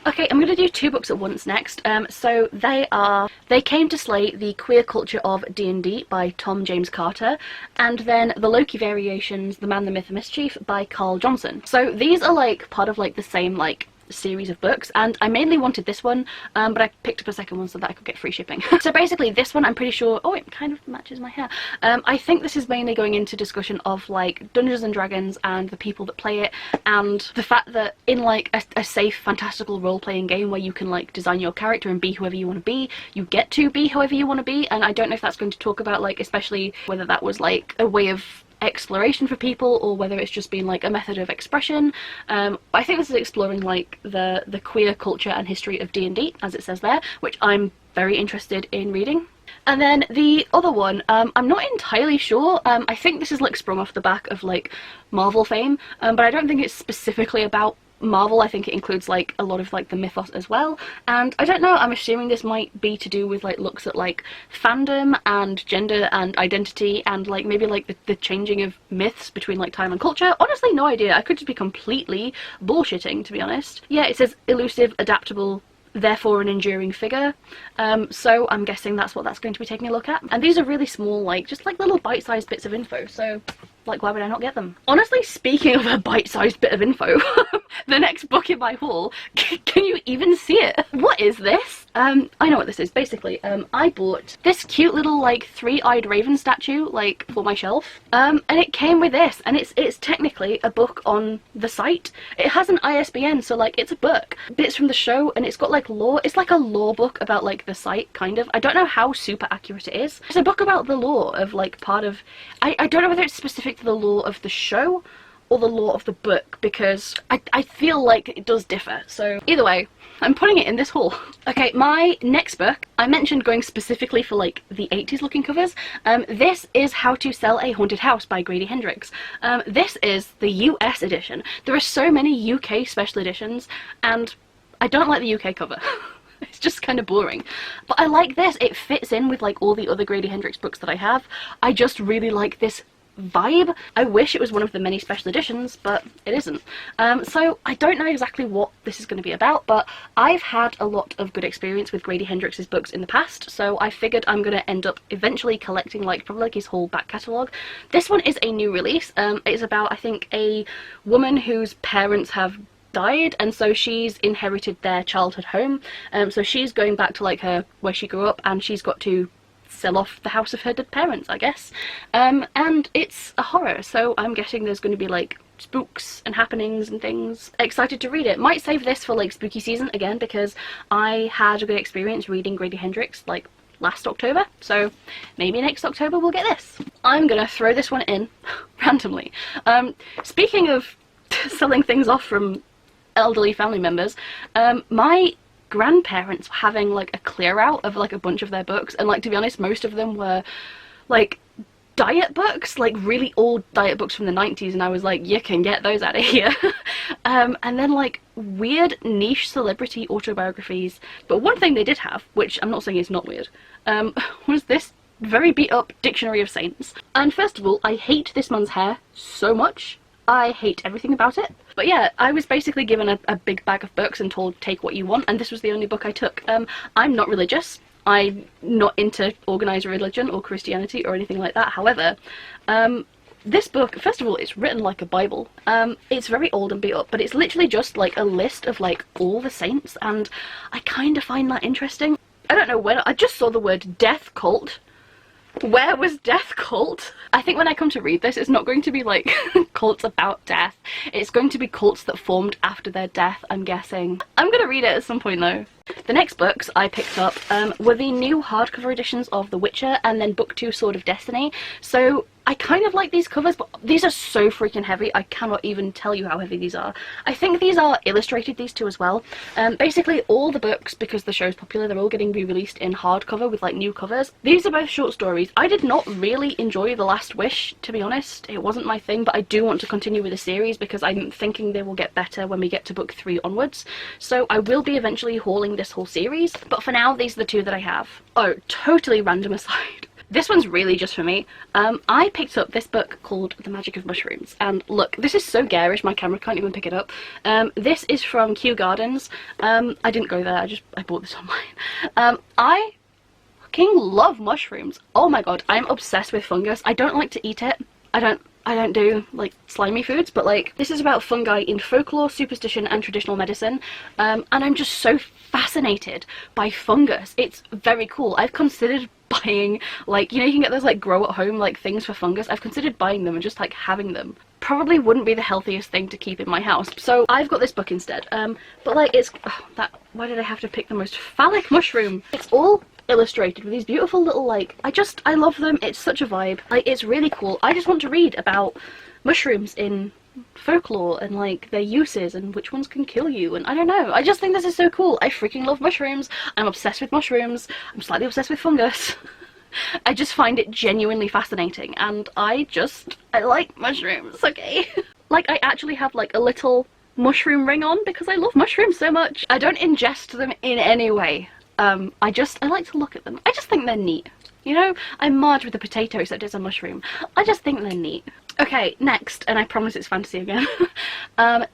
Okay, I'm going to do 2 books at once next. So They Came to Slay the Queer Culture of D&D by Tom James Carter, and then The Loki Variations, The Man, the Myth, the Mischief by Carl Johnson. So these are like part of like the same like series of books, and I mainly wanted this one, but I picked up a second one so that I could get free shipping. So basically this one I'm pretty sure, oh, it kind of matches my hair. I think this is mainly going into discussion of like Dungeons and Dragons and the people that play it, and the fact that in like a safe fantastical role-playing game where you can like design your character and be whoever you want to be, you get to be whoever you want to be. And I don't know if that's going to talk about like, especially whether that was like a way of exploration for people or whether it's just been like a method of expression. But I think this is exploring like the queer culture and history of D&D, as it says there, which I'm very interested in reading. And then the other one, I'm not entirely sure. I think this is like sprung off the back of like Marvel fame, but I don't think it's specifically about Marvel. I think it includes like a lot of like the mythos as well, and I don't know, I'm assuming this might be to do with like looks at like fandom and gender and identity and like maybe like the changing of myths between like time and culture. Honestly, no idea. I could just be completely bullshitting, to be honest. Yeah, it says elusive, adaptable, therefore an enduring figure, so I'm guessing that's what that's going to be taking a look at. And these are really small, like just like little bite-sized bits of info, so like why would I not get them? Honestly, speaking of a bite-sized bit of info, the next book in my haul, can you even see it? What is this? I know what this is. Basically, I bought this cute little like three-eyed raven statue like for my shelf, and it came with this, and it's technically a book on the site. It has an ISBN, so like it's a book, bits from the show, and it's got like lore. It's like a lore book about like the site, kind of. I don't know how super accurate it is. It's a book about the lore of like part of, I don't know whether it's specific to the lore of the show or the lore of the book, because I feel like it does differ. So either way, I'm putting it in this haul. Okay, my next book, I mentioned going specifically for like the 80s looking covers. This is How to Sell a Haunted House by Grady Hendrix. This is the US edition. There are so many UK special editions, and I don't like the UK cover. It's just kind of boring. But I like this. It fits in with like all the other Grady Hendrix books that I have. I just really like this vibe. I wish it was one of the many special editions, but it isn't. So I don't know exactly what this is going to be about, but I've had a lot of good experience with Grady Hendrix's books in the past, so I figured I'm going to end up eventually collecting like probably like his whole back catalogue. This one is a new release. It's about, I think, a woman whose parents have died, and so she's inherited their childhood home. So she's going back to like her where she grew up, and she's got to sell off the house of her dead parents, I guess. And it's a horror, so I'm guessing there's going to be like spooks and happenings and things. Excited to read it. Might save this for like spooky season again, because I had a good experience reading Grady Hendrix like last October, so maybe next October we'll get this. I'm gonna throw this one in randomly. Speaking of selling things off from elderly family members, my grandparents were having like a clear out of like a bunch of their books, and like, to be honest, most of them were like diet books, like really old diet books from the 90s, and I was like, you can get those out of here. And then like weird niche celebrity autobiographies. But one thing they did have, which I'm not saying is not weird, was this very beat up Dictionary of Saints. And first of all, I hate this man's hair so much. I hate everything about it. But yeah, I was basically given a big bag of books and told take what you want, and this was the only book I took. I'm not religious. I'm not into organised religion or Christianity or anything like that. However, this book, first of all, it's written like a Bible. It's very old and beat up, but it's literally just like a list of like all the saints, and I kind of find that interesting. I don't know when, I just saw the word death cult. Where was death cult? I think when I come to read this, it's not going to be like cults about death. It's going to be cults that formed after their death, I'm guessing. I'm gonna read it at some point though. The next books I picked up were the new hardcover editions of The Witcher and then book 2 Sword of Destiny. So I kind of like these covers, but these are so freaking heavy. I cannot even tell you how heavy these are. I think these are illustrated, these two as well. Basically all the books, because the show's popular, they're all getting re-released in hardcover with like new covers. These are both short stories. I did not really enjoy The Last Wish, to be honest. It wasn't my thing, but I do want to continue with the series because I'm thinking they will get better when we get to book 3 onwards. So I will be eventually hauling this whole series, but for now these are the 2 that I have. Oh, totally random aside. This one's really just for me. I picked up this book called The Magic of Mushrooms, and look, this is so garish my camera can't even pick it up. This is from Kew Gardens. I didn't go there, I bought this online. I fucking love mushrooms. Oh my god, I'm obsessed with fungus. I don't like to eat it. I don't do like slimy foods, but like this is about fungi in folklore, superstition and traditional medicine, and I'm just so fascinated by fungus. It's very cool. I've considered buying, like, you know, you can get those like grow at home like things for fungus. I've considered buying them and just like having them. Probably wouldn't be the healthiest thing to keep in my house, so I've got this book instead. But like it's why did I have to pick the most phallic mushroom? It's all illustrated with these beautiful little like, I love them. It's such a vibe. Like, it's really cool. I just want to read about mushrooms in folklore and like their uses and which ones can kill you, and I don't know, I just think this is so cool. I freaking love mushrooms. I'm obsessed with mushrooms. I'm slightly obsessed with fungus. I just find it genuinely fascinating, and I like mushrooms, okay? Like, I actually have like a little mushroom ring on because I love mushrooms so much. I don't ingest them in any way. I like to look at them. I just think they're neat. You know, I merge with the potato except it's a mushroom. I just think they're neat. Okay, next, and I promise it's fantasy again,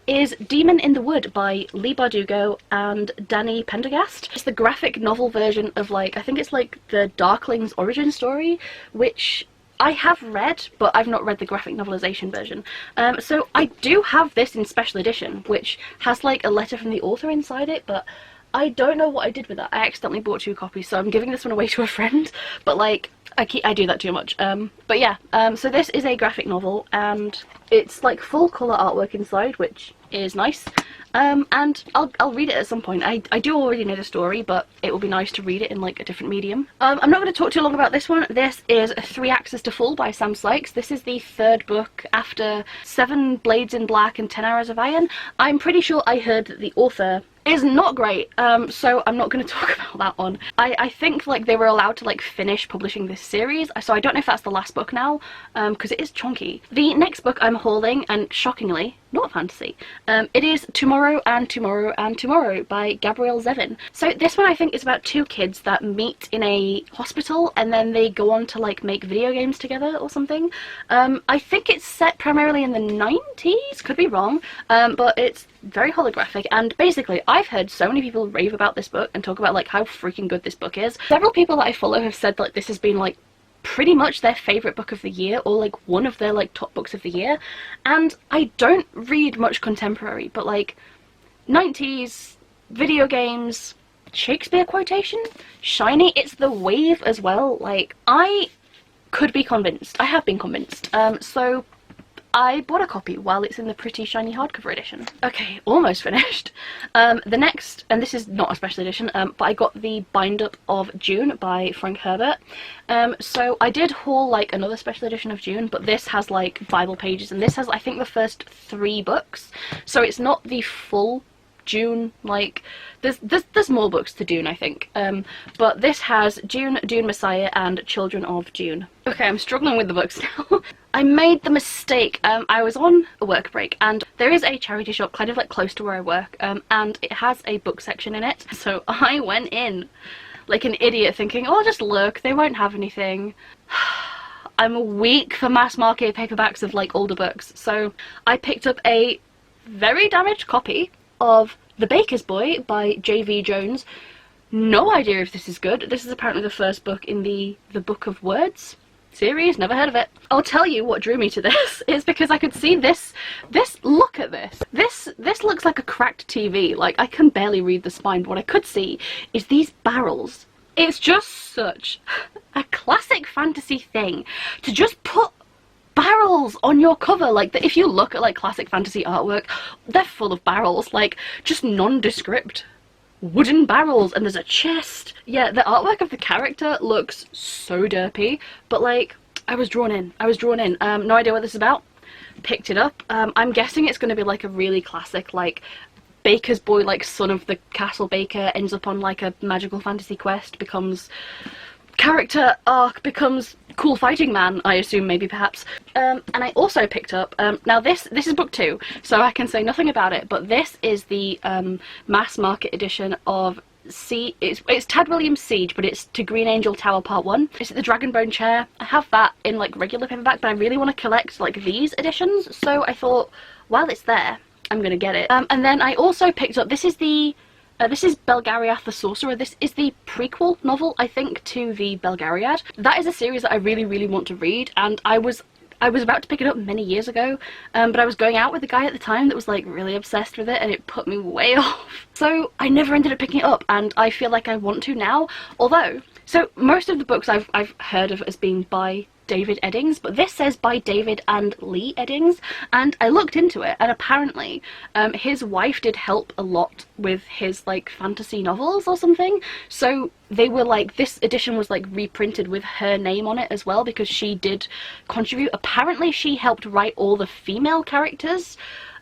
is Demon in the Wood by Lee Bardugo and Danny Pendergast. It's the graphic novel version of, like, I think it's like the Darkling's origin story, which I have read, but I've not read the graphic novelization version. So I do have this in special edition, which has like a letter from the author inside it, but I don't know what I did with that. I accidentally bought 2 copies, so I'm giving this one away to a friend, but like, I do that too much. But yeah, so this is a graphic novel, and it's like full colour artwork inside, which is nice. And I'll read it at some point. I do already know the story, but it will be nice to read it in like a different medium. I'm not going to talk too long about this one. This is 3 Axes to Fall by Sam Sykes. This is the 3rd book after 7 Blades in Black and 10 Arrows of Iron. I'm pretty sure I heard that the author is not great, so I'm not going to talk about that one. I think like they were allowed to like finish publishing this series, so I don't know if that's the last book now, because it is chunky. The next book I'm hauling, and shockingly, not fantasy, it is Tomorrow and Tomorrow and Tomorrow by Gabrielle Zevin. So this one I think is about 2 kids that meet in a hospital and then they go on to like make video games together or something. I think it's set primarily in the 90s, could be wrong, but it's very holographic, and basically I've heard so many people rave about this book and talk about like how freaking good this book is. Several people that I follow have said like this has been like pretty much their favourite book of the year, or like one of their like top books of the year. And I don't read much contemporary, but like 90s video games, Shakespeare quotation, shiny, it's the wave as well. Like, I could be convinced. I have been convinced. So I bought a copy while it's in the pretty shiny hardcover edition. Okay, almost finished. The next, and this is not a special edition, but I got the bind up of June by Frank Herbert. So I did haul like another special edition of June, but this has like Bible pages, and this has I think the first 3 books. So it's not the full June, like there's more books to Dune I think, but this has June, Dune Messiah and Children of Dune. Okay, I'm struggling with the books now. I made the mistake, I was on a work break and there is a charity shop kind of like close to where I work, and it has a book section in it, so I went in like an idiot thinking, oh, I'll just look, they won't have anything. I'm weak for mass market paperbacks of like older books, so I picked up a very damaged copy of The Baker's Boy by J.V. Jones. No idea if this is good. This is apparently the first book in the Book of Words series. Never heard of it. I'll tell you what drew me to this is because I could see this, look at this. This looks like a cracked TV. Like, I can barely read the spine, but what I could see is these barrels. It's just such a classic fantasy thing to just put barrels on your cover. Like, if you look at like classic fantasy artwork, they're full of barrels, like just nondescript wooden barrels, and there's a chest. Yeah, the artwork of the character looks so derpy, but like I was drawn in. No idea what this is about. Picked it up. I'm guessing it's going to be like a really classic like baker's boy, like son of the castle baker, ends up on like a magical fantasy quest, becomes character arc, becomes cool fighting man, I assume, maybe, perhaps. And I also picked up, now this is book 2, so I can say nothing about it, but this is the mass market edition of it's Tad Williams' Siege, but it's To Green Angel Tower Part 1. It's the Dragonbone chair. I have that in like regular paperback, but I really want to collect like these editions, so I thought, while it's there, I'm gonna get it. And then I also picked up, this is Belgariad the Sorcerer. This is the prequel novel, I think, to the Belgariad. That is a series that I really, really want to read, and I was about to pick it up many years ago, but I was going out with a guy at the time that was like really obsessed with it, and it put me way off. So I never ended up picking it up, and I feel like I want to now. Although, so most of the books I've heard of as being by David Eddings, but this says by David and Lee Eddings, and I looked into it, and apparently his wife did help a lot with his like fantasy novels or something, so they were like, this edition was like reprinted with her name on it as well because she did contribute. Apparently she helped write all the female characters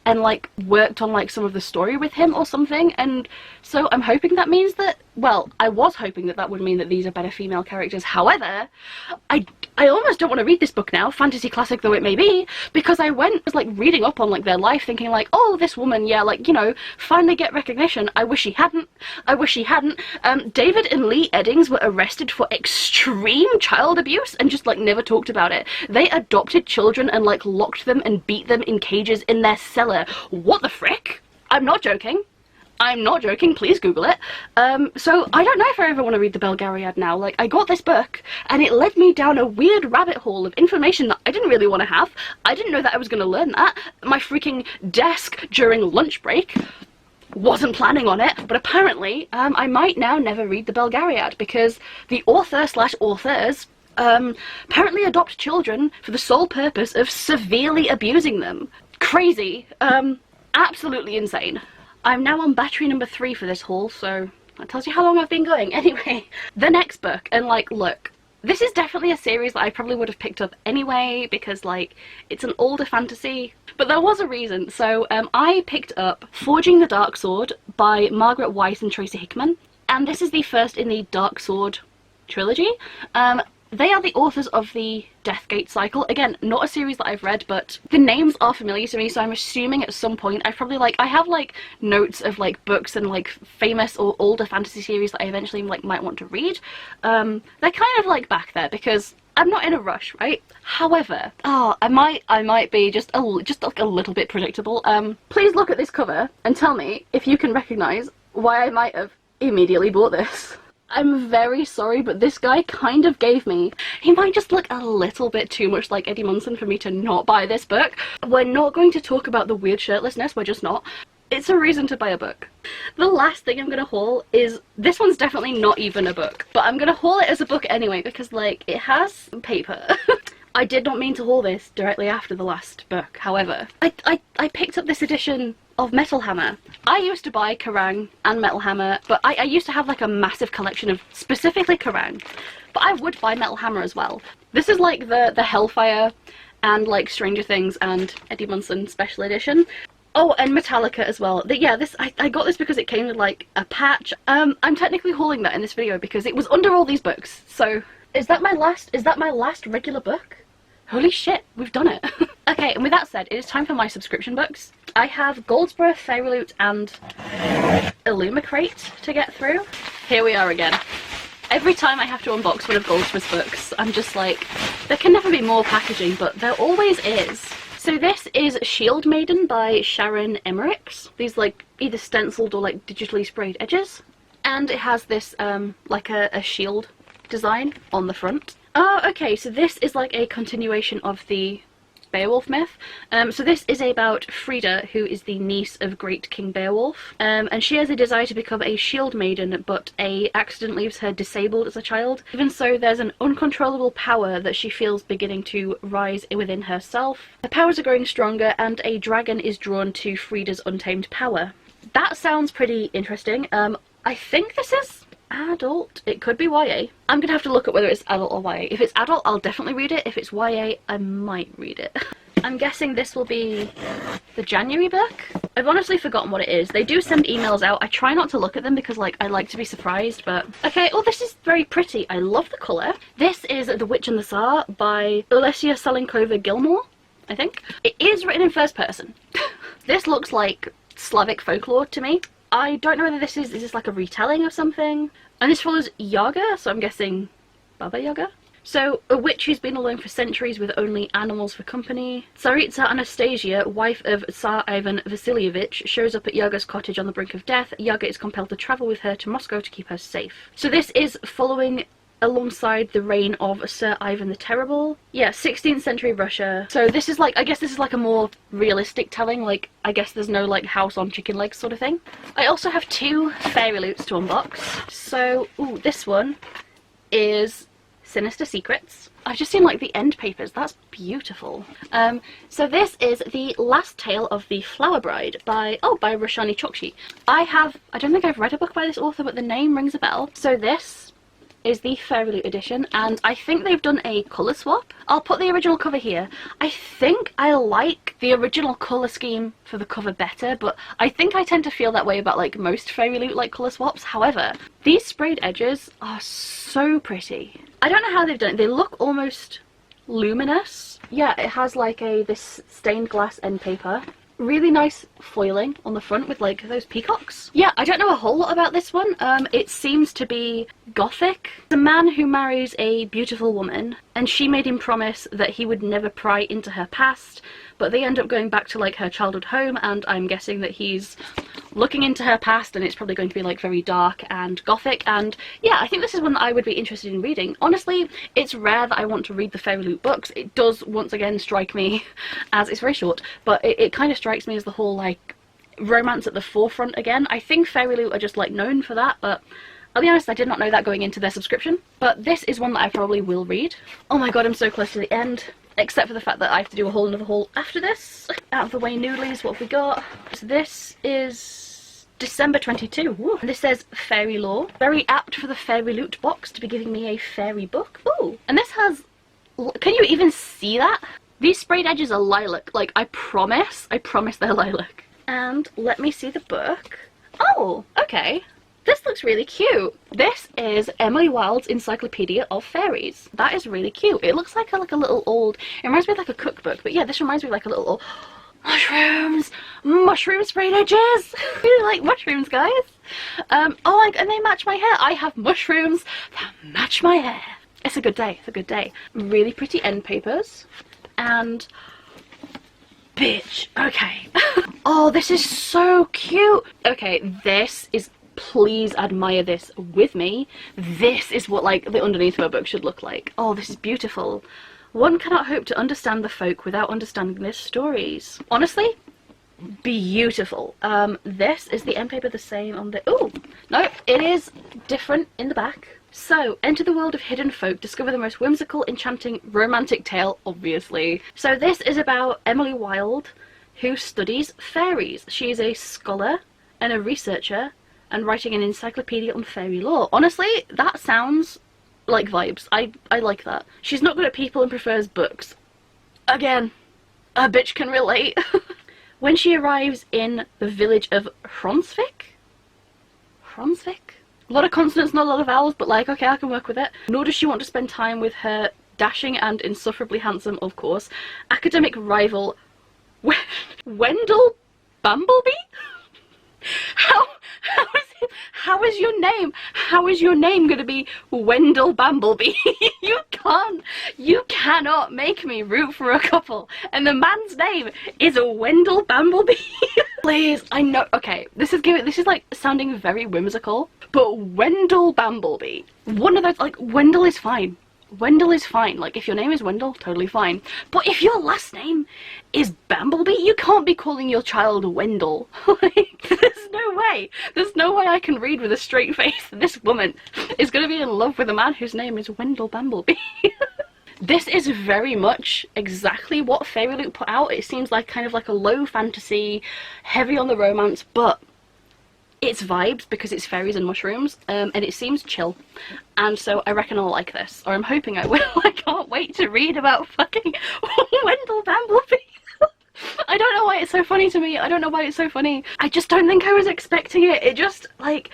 and like worked on like some of the story with him or something, and so I'm hoping that means that, well, I was hoping that that would mean that these are better female characters. However, I almost don't want to read this book now, fantasy classic though it may be, because I was like reading up on like their life thinking like, oh, this woman, yeah, like, you know, finally get recognition. I wish she hadn't. David and Lee Eddings were arrested for extreme child abuse and just like never talked about it. They adopted children and like locked them and beat them in cages in their cellar. What the frick? I'm not joking. I'm not joking, please Google it. So I don't know if I ever want to read the Belgariad now. Like, I got this book, and it led me down a weird rabbit hole of information that I didn't really want to have. I didn't know that I was going to learn that. My freaking desk during lunch break wasn't planning on it, but apparently I might now never read the Belgariad because the author/authors apparently adopt children for the sole purpose of severely abusing them. Crazy. Absolutely insane. I'm now on battery number 3 for this haul, so that tells you how long I've been going. Anyway, the next book, and like, look, this is definitely a series that I probably would have picked up anyway because like it's an older fantasy, but there was a reason. So I picked up Forging the Dark Sword by Margaret Weiss and Tracy Hickman, and this is the first in the Dark Sword trilogy. They are the authors of the Deathgate cycle. Again, not a series that I've read, but the names are familiar to me, so I'm assuming at some point I've probably like, I have like notes of like books and like famous or older fantasy series that I eventually like might want to read. They're kind of like back there because I'm not in a rush, right? However, I might be just like a little bit predictable. Please look at this cover and tell me if you can recognize why I might have immediately bought this. I'm very sorry, but this guy kind of gave me, he might just look a little bit too much like Eddie Munson for me to not buy this book. We're not going to talk about the weird shirtlessness, we're just not. It's a reason to buy a book. The last thing I'm going to haul is, this one's definitely not even a book, but I'm going to haul it as a book anyway because like it has paper. I did not mean to haul this directly after the last book, however. I picked up this edition of Metal Hammer. I used to buy Kerrang and Metal Hammer, but I used to have like a massive collection of specifically Kerrang, but I would buy Metal Hammer as well. This is like the Hellfire and like Stranger Things and Eddie Munson special edition. Oh, and Metallica as well. Yeah, I got this because it came with like a patch. I'm technically hauling that in this video because it was under all these books. So is that my last regular book? Holy shit, we've done it. Okay, and with that said, it is time for my subscription books. I have Goldsboro, Fairyloot, and Illumicrate to get through. Here we are again. Every time I have to unbox one of Goldsboro's books, I'm just like, there can never be more packaging, but there always is. So this is Shield Maiden by Sharon Emmerichs. These like either stenciled or like digitally sprayed edges. And it has this like a shield design on the front. Oh, okay, so this is like a continuation of the Beowulf myth. So this is about Frida, who is the niece of Great King Beowulf, and she has a desire to become a shield maiden, but a accident leaves her disabled as a child. Even so, there's an uncontrollable power that she feels beginning to rise within herself. Her powers are growing stronger, and a dragon is drawn to Frida's untamed power. That sounds pretty interesting. I think this is adult. It could be YA. I'm gonna have to look at whether it's adult or YA. If it's adult, I'll definitely read it. If it's YA, I might read it. I'm guessing this will be the January book. I've honestly forgotten what it is. They do send emails out. I try not to look at them because like I like to be surprised, but okay. Oh, this is very pretty. I love the colour. This is The Witch and the Tsar by Olesia Salinkova Gilmore, I think. It is written in first person. This looks like Slavic folklore to me. I don't know whether this is this like a retelling of something? And this follows Yaga, so I'm guessing Baba Yaga? So, a witch who's been alone for centuries with only animals for company. Tsaritsa Anastasia, wife of Tsar Ivan Vasilievich, shows up at Yaga's cottage on the brink of death. Yaga is compelled to travel with her to Moscow to keep her safe. So this is following alongside the reign of Sir Ivan the Terrible. Yeah, 16th century Russia. So this is like, I guess this is like a more realistic telling, like, I guess there's no like house on chicken legs sort of thing. I also have 2 Fairyloots to unbox. So, ooh, this one is Sinister Secrets. I've just seen like the end papers. That's beautiful. So this is the last tale of the Flower Bride by Roshani Chokshi. I don't think I've read a book by this author, but the name rings a bell. So this is the Fairyloot edition, and I think they've done a colour swap. I'll put the original cover here. I think I like the original colour scheme for the cover better, but I think I tend to feel that way about like most Fairyloot like colour swaps. However, these sprayed edges are so pretty. I don't know how they've done it. They look almost luminous. Yeah, it has like this stained glass end paper. Really nice foiling on the front with like those peacocks. Yeah, I don't know a whole lot about this one. It seems to be gothic. The man who marries a beautiful woman, and she made him promise that he would never pry into her past, but they end up going back to like her childhood home, and I'm guessing that he's looking into her past, and it's probably going to be like very dark and gothic. And yeah, I think this is one that I would be interested in reading. Honestly, it's rare that I want to read the Fairyloot books. It does once again strike me as, it's very short, but it kind of strikes me as the whole like romance at the forefront again. I think Fairyloot are just like known for that, but I'll be honest, I did not know that going into their subscription. But this is one that I probably will read. Oh my god, I'm so close to the end. Except for the fact that I have to do a whole another haul after this. Out of the way noodlies, what have we got? So this is December 22. Ooh. And this says Fairy Lore. Very apt for the Fairyloot box to be giving me a fairy book. Ooh. And this has... Can you even see that? These sprayed edges are lilac. Like, I promise they're lilac. And let me see the book. Oh, okay. This looks really cute. This is Emily Wilde's Encyclopedia of Fairies. That is really cute. It looks like a little old... It reminds me of like a cookbook, but yeah, this reminds me of like a little old... Mushrooms! Mushroom sprayed edges! I really like mushrooms, guys. Oh, and they match my hair. I have mushrooms that match my hair. It's a good day. It's a good day. Really pretty end papers. And... Bitch. Okay. Oh, this is so cute. Okay, this is... Please admire this with me. This is what like the underneath of a book should look like. Oh, this is beautiful. One cannot hope to understand the folk without understanding their stories. Honestly, beautiful. This is the end paper the same on the... Oh, no, it is different in the back. So, enter the world of hidden folk, discover the most whimsical, enchanting, romantic tale, obviously. So this is about Emily Wilde, who studies fairies. She is a scholar and a researcher, and writing an encyclopedia on fairy lore. Honestly, that sounds like vibes. I like that. She's not good at people and prefers books. Again, a bitch can relate. When she arrives in the village of Hronsvik? Hronsvik? A lot of consonants, not a lot of vowels, but like, okay, I can work with it. Nor does she want to spend time with her dashing and insufferably handsome, of course, academic rival, Wendell Bumblebee? How is your name gonna be Wendell Bumblebee? You cannot make me root for a couple and the man's name is Wendell Bumblebee. Please, I know, okay, this is like sounding very whimsical, but Wendell Bumblebee, one of those, like, Wendell is fine. Wendell is fine. Like, if your name is Wendell, totally fine. But if your last name is Bumblebee, you can't be calling your child Wendell. Like, there's no way. There's no way I can read with a straight face that this woman is going to be in love with a man whose name is Wendell Bumblebee. This is very much exactly what Fairyloot put out. It seems like kind of like a low fantasy, heavy on the romance, but it's vibes because it's fairies and mushrooms, and it seems chill, and so I reckon I'll like this, or I'm hoping I will. I can't wait to read about fucking Wendell Bumblebee. I don't know why it's so funny to me. I don't know why it's so funny. I just don't think I was expecting it. It just, like,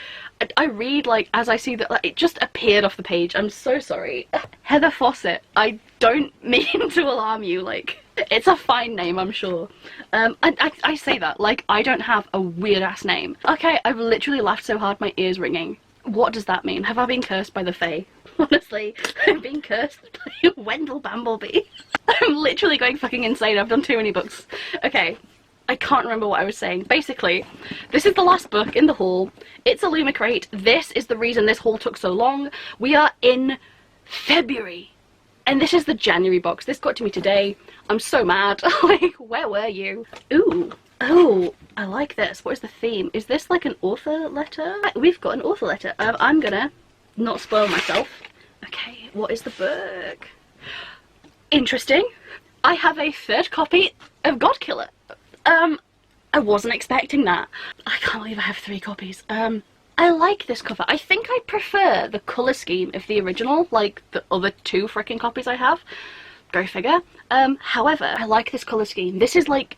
I read, like, as I see that, like, it just appeared off the page. I'm so sorry. Heather Fawcett, I don't mean to alarm you, like, it's a fine name, I'm sure. I say that, like, I don't have a weird-ass name. Okay, I've literally laughed so hard my ear's ringing. What does that mean? Have I been cursed by the Fae? Honestly, I've been cursed by Wendell Bumblebee. I'm literally going fucking insane. I've done too many books. Okay, I can't remember what I was saying. Basically, this is the last book in the haul. It's Illumicrate. This is the reason this haul took so long. We are in February. And this is the January box. This got to me today. I'm so mad. Like, where were you? Ooh. Oh, I like this. What is the theme? Is this like an author letter? We've got an author letter. I'm gonna not spoil myself. Okay, what is the book? Interesting. I have a third copy of Godkiller. I wasn't expecting that. I can't believe I have 3 copies. I like this cover. I think I prefer the colour scheme of the original, like the other 2 frickin' copies I have. Go figure. However, I like this colour scheme. This is like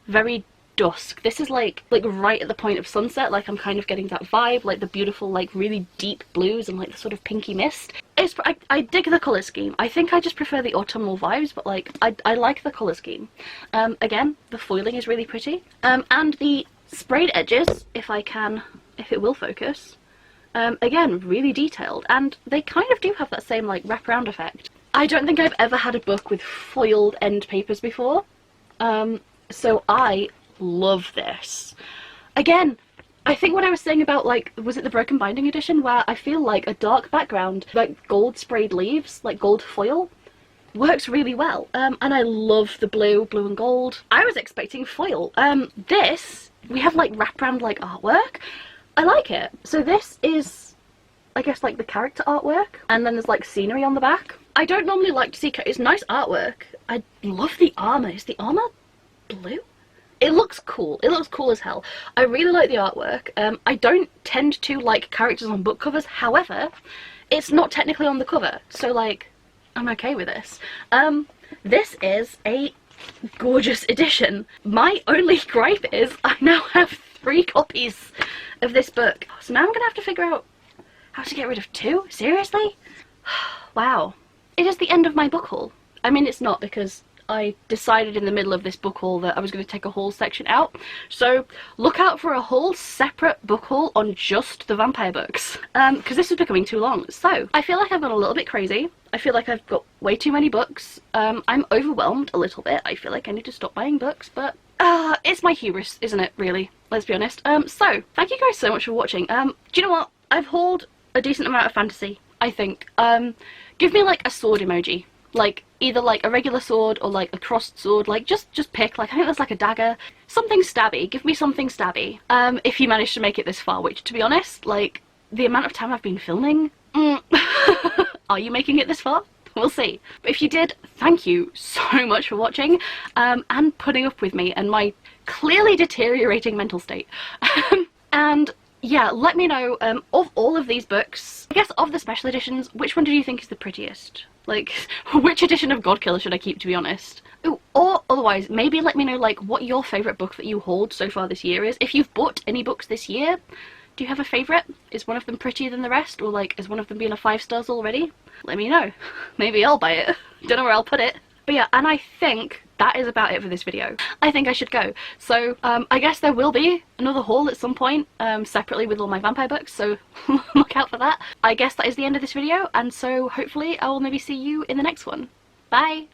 very dusk. This is like right at the point of sunset. Like I'm kind of getting that vibe, like the beautiful, like really deep blues and like the sort of pinky mist. I dig the colour scheme. I think I just prefer the autumnal vibes, but like I like the colour scheme. Again, the foiling is really pretty. And the sprayed edges, if it will focus, again, really detailed, and they kind of do have that same like wraparound effect. I don't think I've ever had a book with foiled end papers before, so I love this. Again, I think what I was saying about, like, was it the Broken Binding edition, where I feel like a dark background, like gold sprayed leaves, like gold foil, works really well. And I love the blue and gold. I was expecting foil. This, we have like wraparound like artwork. I like it. So this is, I guess, like the character artwork, and then there's like scenery on the back. I don't normally like to see, it's nice artwork. I love the armour. Is the armour blue? It looks cool. It looks cool as hell. I really like the artwork. I don't tend to like characters on book covers. However, it's not technically on the cover, so like, I'm okay with this. This is a gorgeous edition. My only gripe is I now have 3 copies of this book. So now I'm gonna have to figure out how to get rid of 2? Seriously? Wow. It is the end of my book haul. I mean, it's not, because I decided in the middle of this book haul that I was going to take a haul section out. So look out for a whole separate book haul on just the vampire books. Because this is becoming too long. So I feel like I've gone a little bit crazy. I feel like I've got way too many books. I'm overwhelmed a little bit. I feel like I need to stop buying books, but it's my hubris, isn't it, really? Let's be honest. So thank you guys so much for watching. Do you know what? I've hauled a decent amount of fantasy, I think. Give me like a sword emoji. Like either like a regular sword or like a crossed sword, like just pick, like I think there's like a dagger, something stabby. Give me something stabby. If you manage to make it this far, which to be honest, like the amount of time I've been filming, are you making it this far? We'll see. But if you did, thank you so much for watching, and putting up with me and my clearly deteriorating mental state. And yeah, let me know, of all of these books, I guess of the special editions, which one do you think is the prettiest? Like, which edition of Godkiller should I keep, to be honest? Ooh, or otherwise, maybe let me know, like, what your favourite book that you hauled so far this year is. If you've bought any books this year, do you have a favourite? Is one of them prettier than the rest? Or, like, is one of them being a 5 stars already? Let me know. Maybe I'll buy it. Don't know where I'll put it. But yeah, and I think that is about it for this video. I think I should go. So, I guess there will be another haul at some point, separately with all my vampire books, so look out for that. I guess that is the end of this video, and so hopefully I will maybe see you in the next one. Bye!